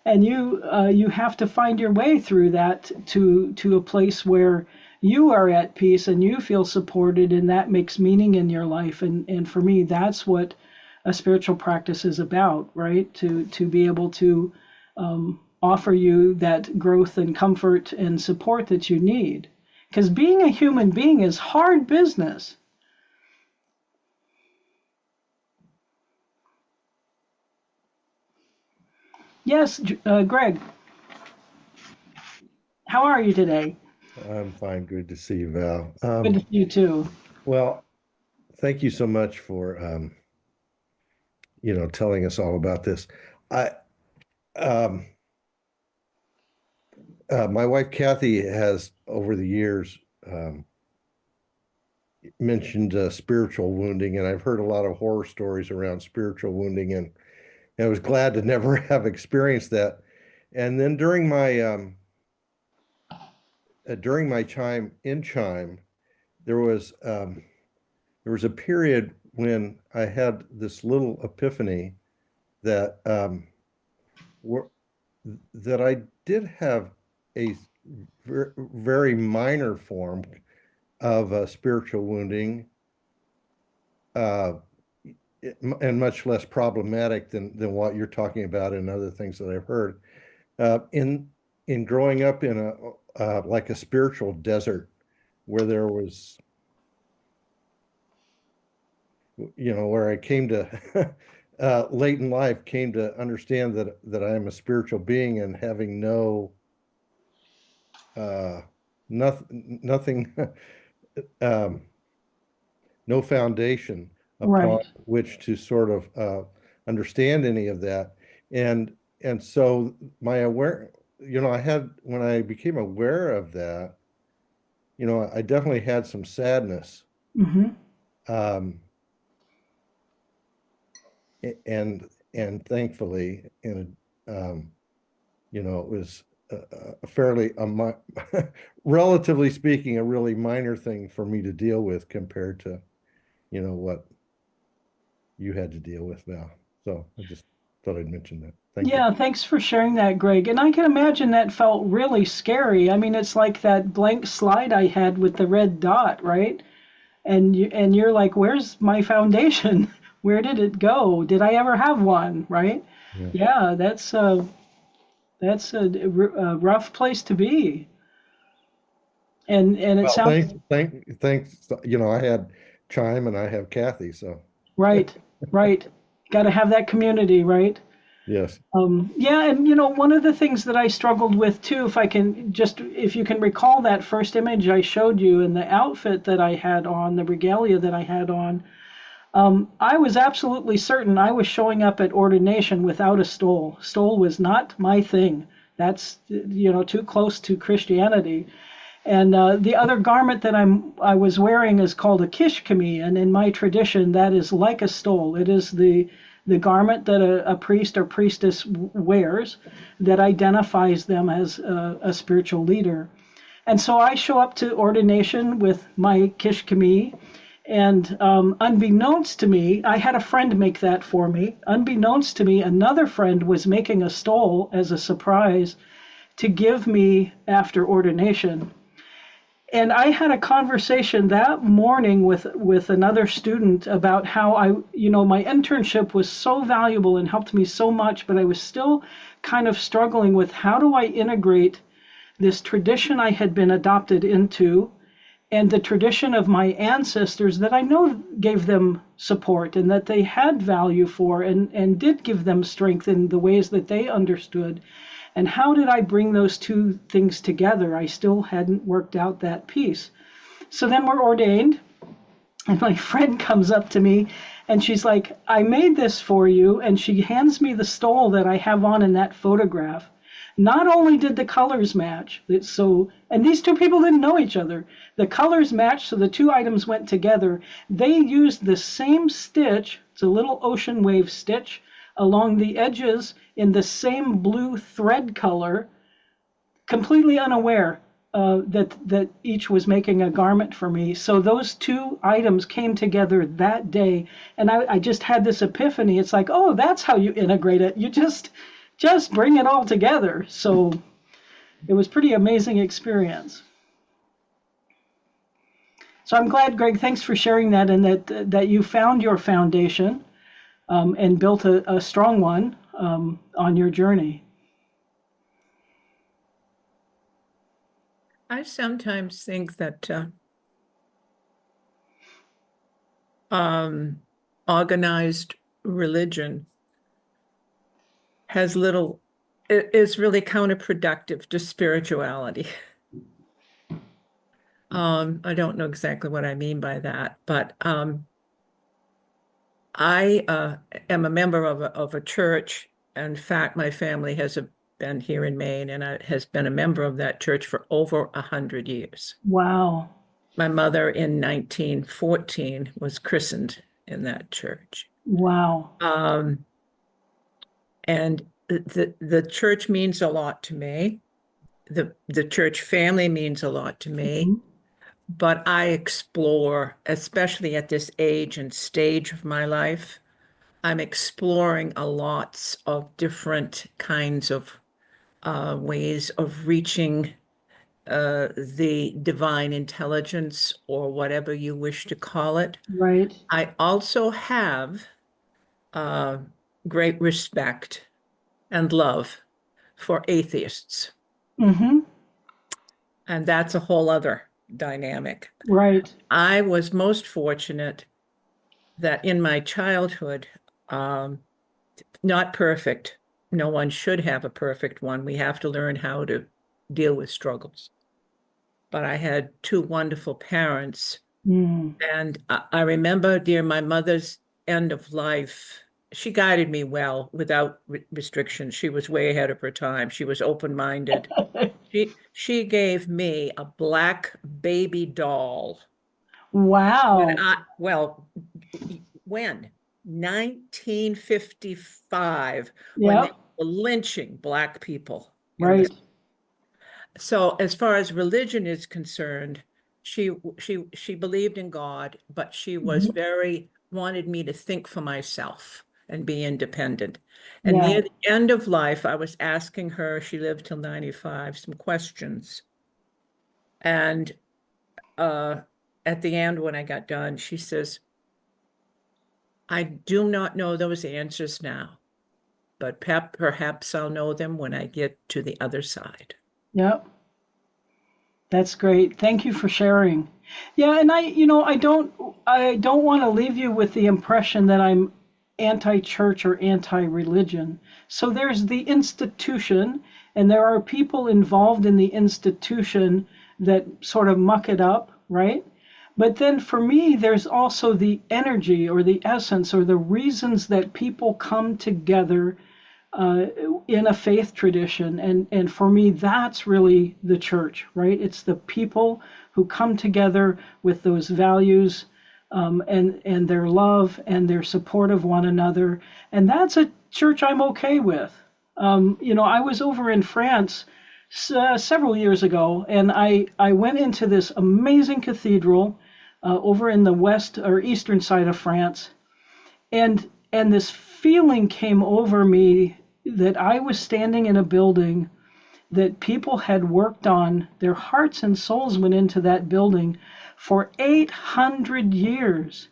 [SPEAKER 2] and you have to find your way through that to a place where you are at peace and you feel supported, and that makes meaning in your life. And for me, that's what a spiritual practice is about, right? To be able to offer you that growth and comfort and support that you need. Because being a human being is hard business. Yes, Greg, how are you today?
[SPEAKER 8] I'm fine. Good to see you, Val.
[SPEAKER 2] Good to see you too.
[SPEAKER 8] Well, thank you so much for telling us all about this. I um, My wife Kathy has over the years mentioned spiritual wounding, and I've heard a lot of horror stories around spiritual wounding, and I was glad to never have experienced that. And then during my time in ChIME, there was a period when I had this little epiphany that that I did have a very minor form of spiritual wounding, and much less problematic than what you're talking about and other things that I've heard. In growing up in like a spiritual desert where there was, where I came to late in life came to understand that I am a spiritual being, and having nothing no foundation upon
[SPEAKER 2] Right.
[SPEAKER 8] which to sort of understand any of that. And so when I became aware of that, I definitely had some sadness.
[SPEAKER 2] Mm-hmm.
[SPEAKER 8] Um, and thankfully, it was a fairly, relatively speaking, a really minor thing for me to deal with compared to, what you had to deal with, Val. So I just thought I'd mention that. Thank you.
[SPEAKER 2] Yeah, thanks for sharing that, Greg. And I can imagine that felt really scary. I mean, it's like that blank slide I had with the red dot, right? And you're like, where's my foundation? Where did it go? Did I ever have one, right?
[SPEAKER 8] Yeah.
[SPEAKER 2] Yeah, that's a rough place to be. And it
[SPEAKER 8] Well,
[SPEAKER 2] sounds
[SPEAKER 8] thanks. I had ChIME and I have Kathy, so
[SPEAKER 2] right, right. Got to have that community, right?
[SPEAKER 8] yes.
[SPEAKER 2] Yeah, and one of the things that I struggled with too, if you can recall that first image I showed you and the outfit that I had on, the regalia that I had on, I was absolutely certain I was showing up at ordination without a stole. Stole was not my thing. That's too close to Christianity. And the other garment that I was wearing is called a kishkami, and in my tradition, that is like a stole. It is the garment that a priest or priestess wears that identifies them as a spiritual leader. And so I show up to ordination with my kishkami, And unbeknownst to me, I had a friend make that for me. Unbeknownst to me, another friend was making a stole as a surprise to give me after ordination. And I had a conversation that morning with another student about how my internship was so valuable and helped me so much, but I was still kind of struggling with how do I integrate this tradition I had been adopted into and the tradition of my ancestors that I know gave them support and that they had value for and did give them strength in the ways that they understood. And how did I bring those two things together? I still hadn't worked out that piece. So then we're ordained, and my friend comes up to me, and she's like, I made this for you, and she hands me the stole that I have on in that photograph. Not only did the colors match, and these two people didn't know each other. The colors matched, so the two items went together. They used the same stitch, it's a little ocean wave stitch, along the edges in the same blue thread color, completely unaware that each was making a garment for me. So those two items came together that day, and I just had this epiphany. It's like, oh, that's how you integrate it. You just bring it all together. So it was pretty amazing experience. So I'm glad, Greg, thanks for sharing that, and that you found your foundation and built a strong one on your journey.
[SPEAKER 3] I sometimes think that organized religion is really counterproductive to spirituality. I don't know exactly what I mean by that, but I am a member of a church. In fact, my family has been here in Maine and has been a member of that church for over 100 years.
[SPEAKER 2] Wow.
[SPEAKER 3] My mother in 1914 was christened in that church.
[SPEAKER 2] Wow.
[SPEAKER 3] And the church means a lot to me. The church family means a lot to me.
[SPEAKER 2] Mm-hmm.
[SPEAKER 3] But I explore, especially at this age and stage of my life, I'm exploring a lots of different kinds of ways of reaching the divine intelligence, or whatever you wish to call it.
[SPEAKER 2] Right.
[SPEAKER 3] I also have great respect and love for atheists.
[SPEAKER 2] Mm-hmm.
[SPEAKER 3] And that's a whole other dynamic.
[SPEAKER 2] Right.
[SPEAKER 3] I was most fortunate that in my childhood, not perfect. No one should have a perfect one. We have to learn how to deal with struggles. But I had two wonderful parents. And I remember, dear, my mother's end of life, she guided me well without restrictions. She was way ahead of her time. She was open-minded. She gave me a black baby doll.
[SPEAKER 2] Wow.
[SPEAKER 3] When? 1955, when
[SPEAKER 2] Yeah.
[SPEAKER 3] they were lynching Black people.
[SPEAKER 2] Right.
[SPEAKER 3] So as far as religion is concerned, she believed in God, but she was wanted me to think for myself and be independent. And near the end of life, I was asking her, she lived till 95, some questions. And at the end, when I got done, she says, I do not know those answers now, but perhaps I'll know them when I get to the other side.
[SPEAKER 2] Yep. That's great. Thank you for sharing. Yeah, and I don't want to leave you with the impression that I'm anti-church or anti-religion. So there's the institution, and there are people involved in the institution that sort of muck it up, right? But then for me, there's also the energy or the essence or the reasons that people come together in a faith tradition. And for me, that's really the church, right? It's the people who come together with those values and their love and their support of one another. And that's a church I'm okay with. I was over in France several years ago, and I went into this amazing cathedral over in the west or eastern side of France. And this feeling came over me that I was standing in a building that people had worked on. Their hearts and souls went into that building for 800 years.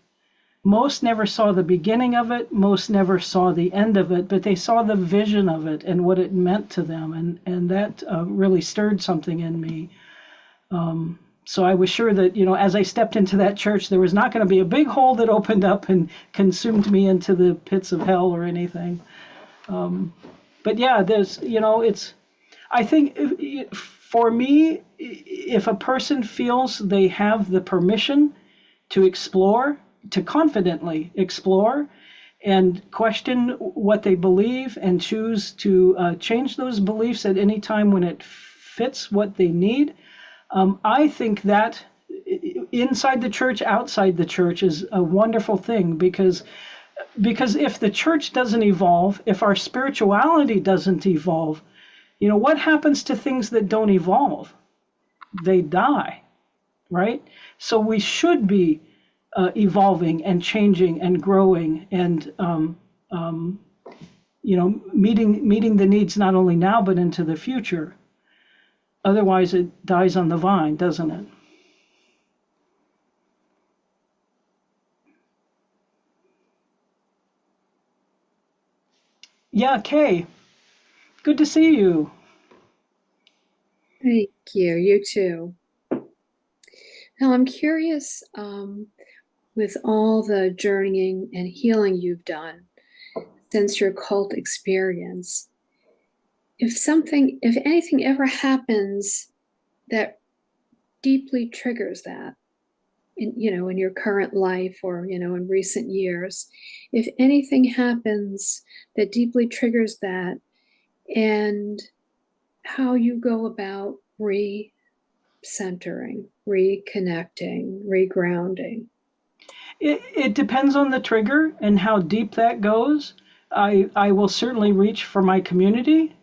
[SPEAKER 2] Most never saw the beginning of it. Most never saw the end of it, but they saw the vision of it and what it meant to them. And that really stirred something in me. So I was sure that, as I stepped into that church, there was not going to be a big hole that opened up and consumed me into the pits of hell or anything. But yeah, there's, I think for me, if a person feels they have the permission to explore, to confidently explore and question what they believe and choose to change those beliefs at any time when it fits what they need, I think that inside the church, outside the church is a wonderful thing, because if the church doesn't evolve, if our spirituality doesn't evolve, what happens to things that don't evolve? They die, right? So we should be evolving and changing and growing and meeting the needs not only now but into the future. Otherwise, it dies on the vine, doesn't it? Yeah, Kay. Good to see you.
[SPEAKER 9] Thank you. You too. Now, I'm curious, with all the journeying and healing you've done since your cult experience, if anything ever happens that deeply triggers that in your current life or, in recent years, if anything happens that deeply triggers that, and how you go about recentering, reconnecting, regrounding.
[SPEAKER 2] It depends on the trigger and how deep that goes. I will certainly reach for my community.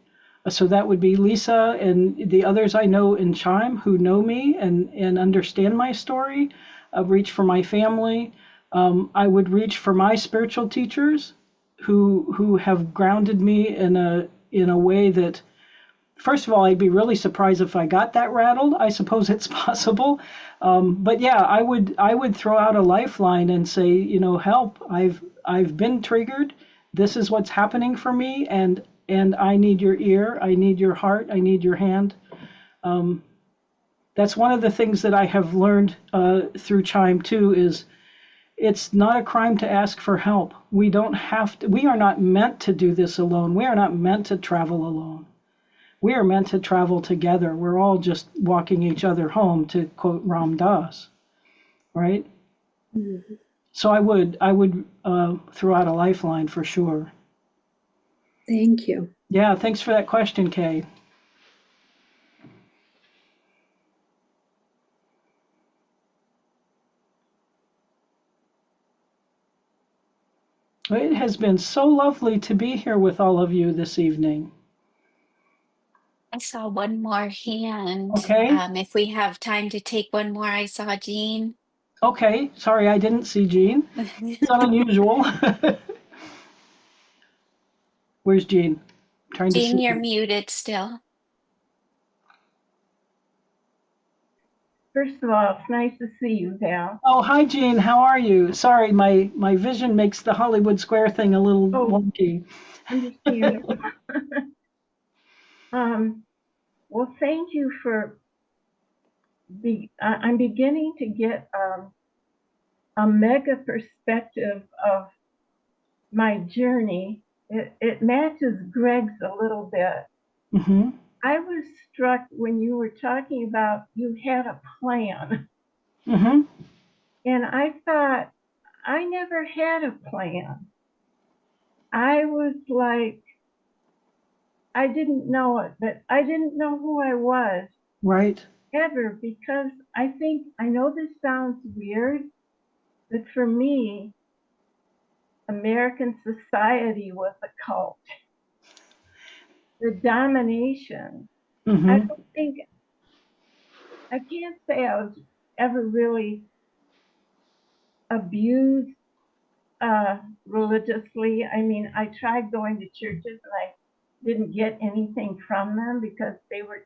[SPEAKER 2] So that would be Lisa and the others I know in ChIME who know me and understand my story. I reach for my family. I would reach for my spiritual teachers who have grounded me in a way that, first of all, I'd be really surprised if I got that rattled. I suppose it's possible. But yeah, I would throw out a lifeline and say, help, I've been triggered. This is what's happening for me, and I need your ear, I need your heart, I need your hand. That's one of the things that I have learned through ChIME too, is it's not a crime to ask for help. We are not meant to do this alone. We are not meant to travel alone. We are meant to travel together. We're all just walking each other home, to quote Ram Dass, right? Mm-hmm. So I would throw out a lifeline for sure.
[SPEAKER 9] Thank you.
[SPEAKER 2] Yeah, thanks for that question, Kay. It has been so lovely to be here with all of you this evening.
[SPEAKER 1] I saw one more hand.
[SPEAKER 2] Okay.
[SPEAKER 1] If we have time to take one more, I saw Jean.
[SPEAKER 2] Okay, sorry, I didn't see Jean. It's not unusual. Where's Jean? Trying to
[SPEAKER 1] Jean,
[SPEAKER 2] see.
[SPEAKER 1] you're muted still.
[SPEAKER 10] First of all, it's nice to see you, Val.
[SPEAKER 2] Oh, hi, Jean. How are you? Sorry, my vision makes the Hollywood Square thing a little wonky.
[SPEAKER 10] Understandable. Well, thank you for I'm beginning to get a mega perspective of my journey. It matches Greg's a little bit. Mm-hmm. I was struck when you were talking about you had a plan. Mm-hmm. And I thought, I never had a plan. I was like, I didn't know it, but I didn't know who I was.
[SPEAKER 2] Right.
[SPEAKER 10] Ever, because I know this sounds weird, but for me, American society was a cult. The domination. Mm-hmm. I can't say I was ever really abused religiously. I mean, I tried going to churches and I didn't get anything from them because they were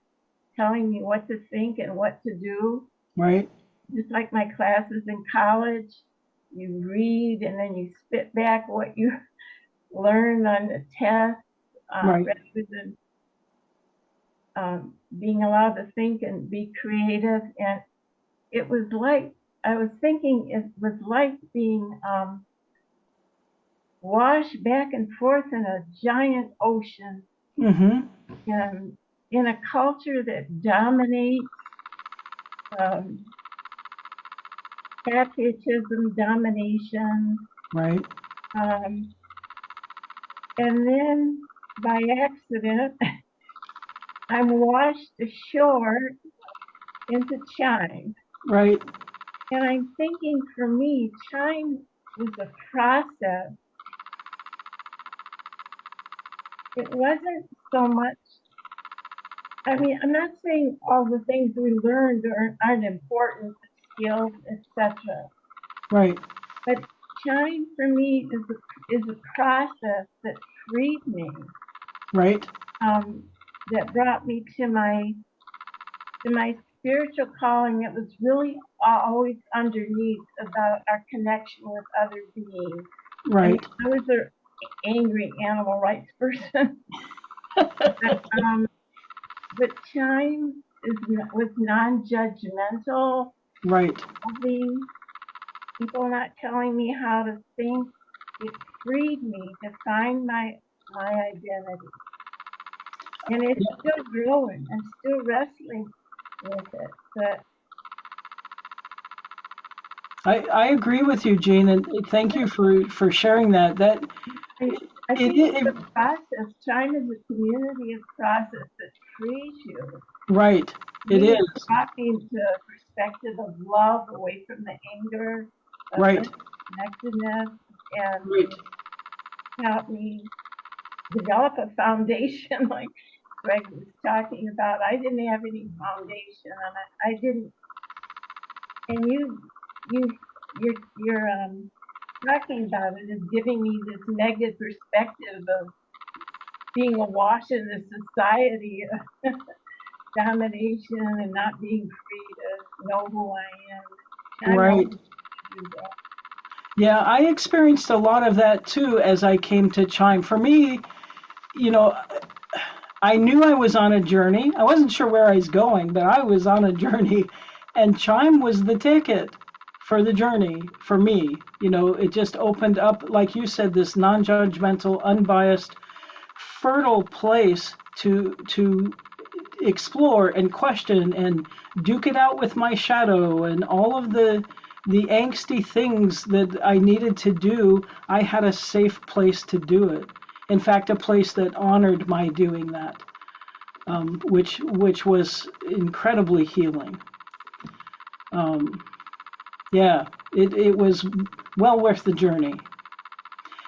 [SPEAKER 10] telling me what to think and what to do.
[SPEAKER 2] Right.
[SPEAKER 10] Just like my classes in college, you read and then you spit back what you learn on the test,
[SPEAKER 2] Right.
[SPEAKER 10] rather than being allowed to think and be creative. And it was like, I was thinking it was like being washed back and forth in a giant ocean, and in a culture that dominates, patriotism, domination.
[SPEAKER 2] Right.
[SPEAKER 10] And then by accident, I'm washed ashore into ChIME.
[SPEAKER 2] Right.
[SPEAKER 10] And I'm thinking, for me, ChIME was a process. It wasn't so much, I mean, I'm not saying all the things we learned aren't important, skills, etc.
[SPEAKER 2] Right.
[SPEAKER 10] But ChIME for me is a process that freed me.
[SPEAKER 2] Right.
[SPEAKER 10] That brought me to my spiritual calling that was really always underneath, about our connection with other beings.
[SPEAKER 2] Right.
[SPEAKER 10] I was an angry animal rights person. But ChIME was non-judgmental.
[SPEAKER 2] Right.
[SPEAKER 10] Loving. People not telling me how to think. It freed me to find my identity. And it's still growing. I'm still wrestling with it. But
[SPEAKER 2] I agree with you, Jean, and thank you for sharing that.
[SPEAKER 10] I think it's a process. ChIME is a community of process that frees you.
[SPEAKER 2] Right. It is.
[SPEAKER 10] Brought me into a perspective of love, away from the anger, of
[SPEAKER 2] right.
[SPEAKER 10] connectedness, and
[SPEAKER 2] right.
[SPEAKER 10] helped me develop a foundation, like Greg was talking about. I didn't have any foundation, and I didn't. And you're talking about it is giving me this negative perspective of being awash in the society of domination and not being free to know who I am.
[SPEAKER 2] Right. Yeah, I experienced a lot of that too as I came to ChIME. For me, I knew I was on a journey. I wasn't sure where I was going, but I was on a journey, and ChIME was the ticket for the journey for me. It just opened up, like you said, this non-judgmental, unbiased, fertile place to explore and question and duke it out with my shadow and all of the angsty things that I needed to do. I had a safe place to do it. In fact, a place that honored my doing that, which was incredibly healing. Yeah, it was well worth the journey.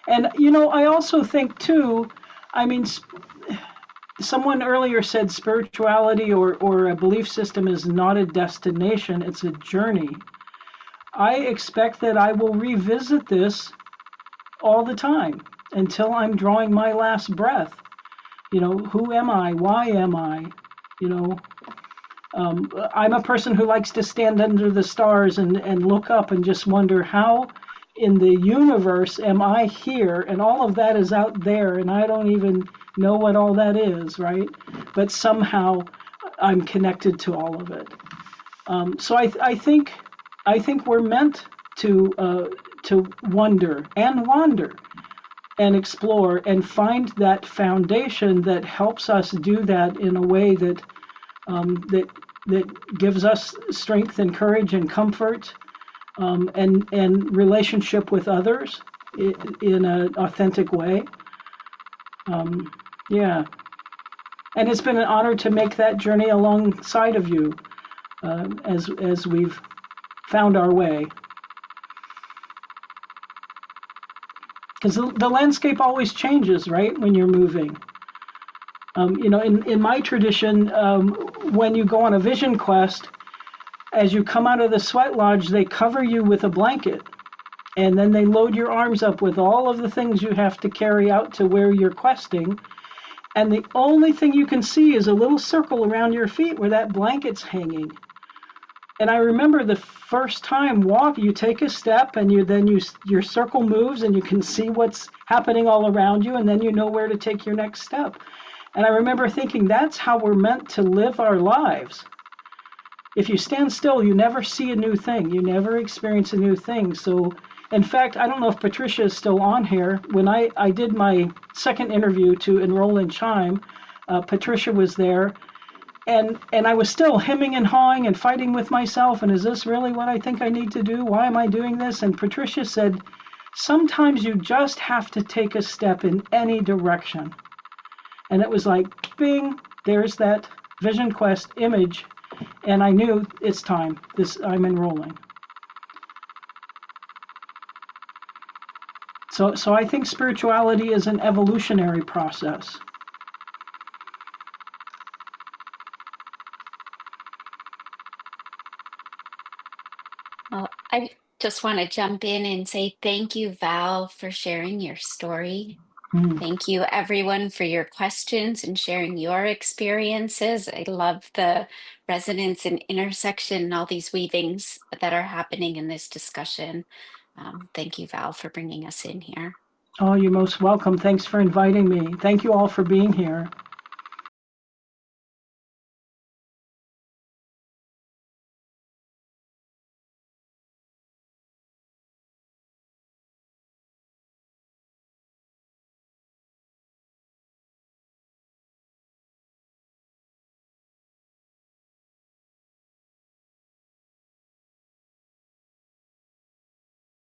[SPEAKER 2] And, I also think too, I mean, someone earlier said spirituality or a belief system is not a destination, it's a journey. I expect that I will revisit this all the time until I'm drawing my last breath. Who am I? Why am I? I'm a person who likes to stand under the stars and look up and just wonder, how in the universe am I here? And all of that is out there, and I don't even know what all that is, right? But somehow I'm connected to all of it. So I think we're meant to wonder and wander and explore and find that foundation that helps us do that in a way that gives us strength and courage and comfort, and relationship with others in an authentic way. Yeah. And it's been an honor to make that journey alongside of you as we've found our way. Because the landscape always changes, right, when you're moving. In my tradition, when you go on a vision quest, as you come out of the sweat lodge, they cover you with a blanket And then they load your arms up with all of the things you have to carry out to where you're questing. And the only thing you can see is a little circle around your feet where that blanket's hanging. And I remember the first time you take a step and your circle moves and you can see what's happening all around you, and then you know where to take your next step. And I remember thinking, that's how we're meant to live our lives. If you stand still, you never see a new thing. You never experience a new thing. So, in fact, I don't know if Patricia is still on here. When I did my second interview to enroll in ChIME, Patricia was there. And I was still hemming and hawing and fighting with myself. And is this really what I think I need to do? Why am I doing this? And Patricia said, sometimes you just have to take a step in any direction. And it was like, bing, there's that Vision Quest image. And I knew it's time. I'm enrolling. So I think spirituality is an evolutionary process.
[SPEAKER 1] Well, I just want to jump in and say thank you, Val, for sharing your story. Thank you, everyone, for your questions and sharing your experiences. I love the resonance and intersection and all these weavings that are happening in this discussion. Thank you, Val, for bringing us in here.
[SPEAKER 2] Oh, you're most welcome. Thanks for inviting me. Thank you all for being here.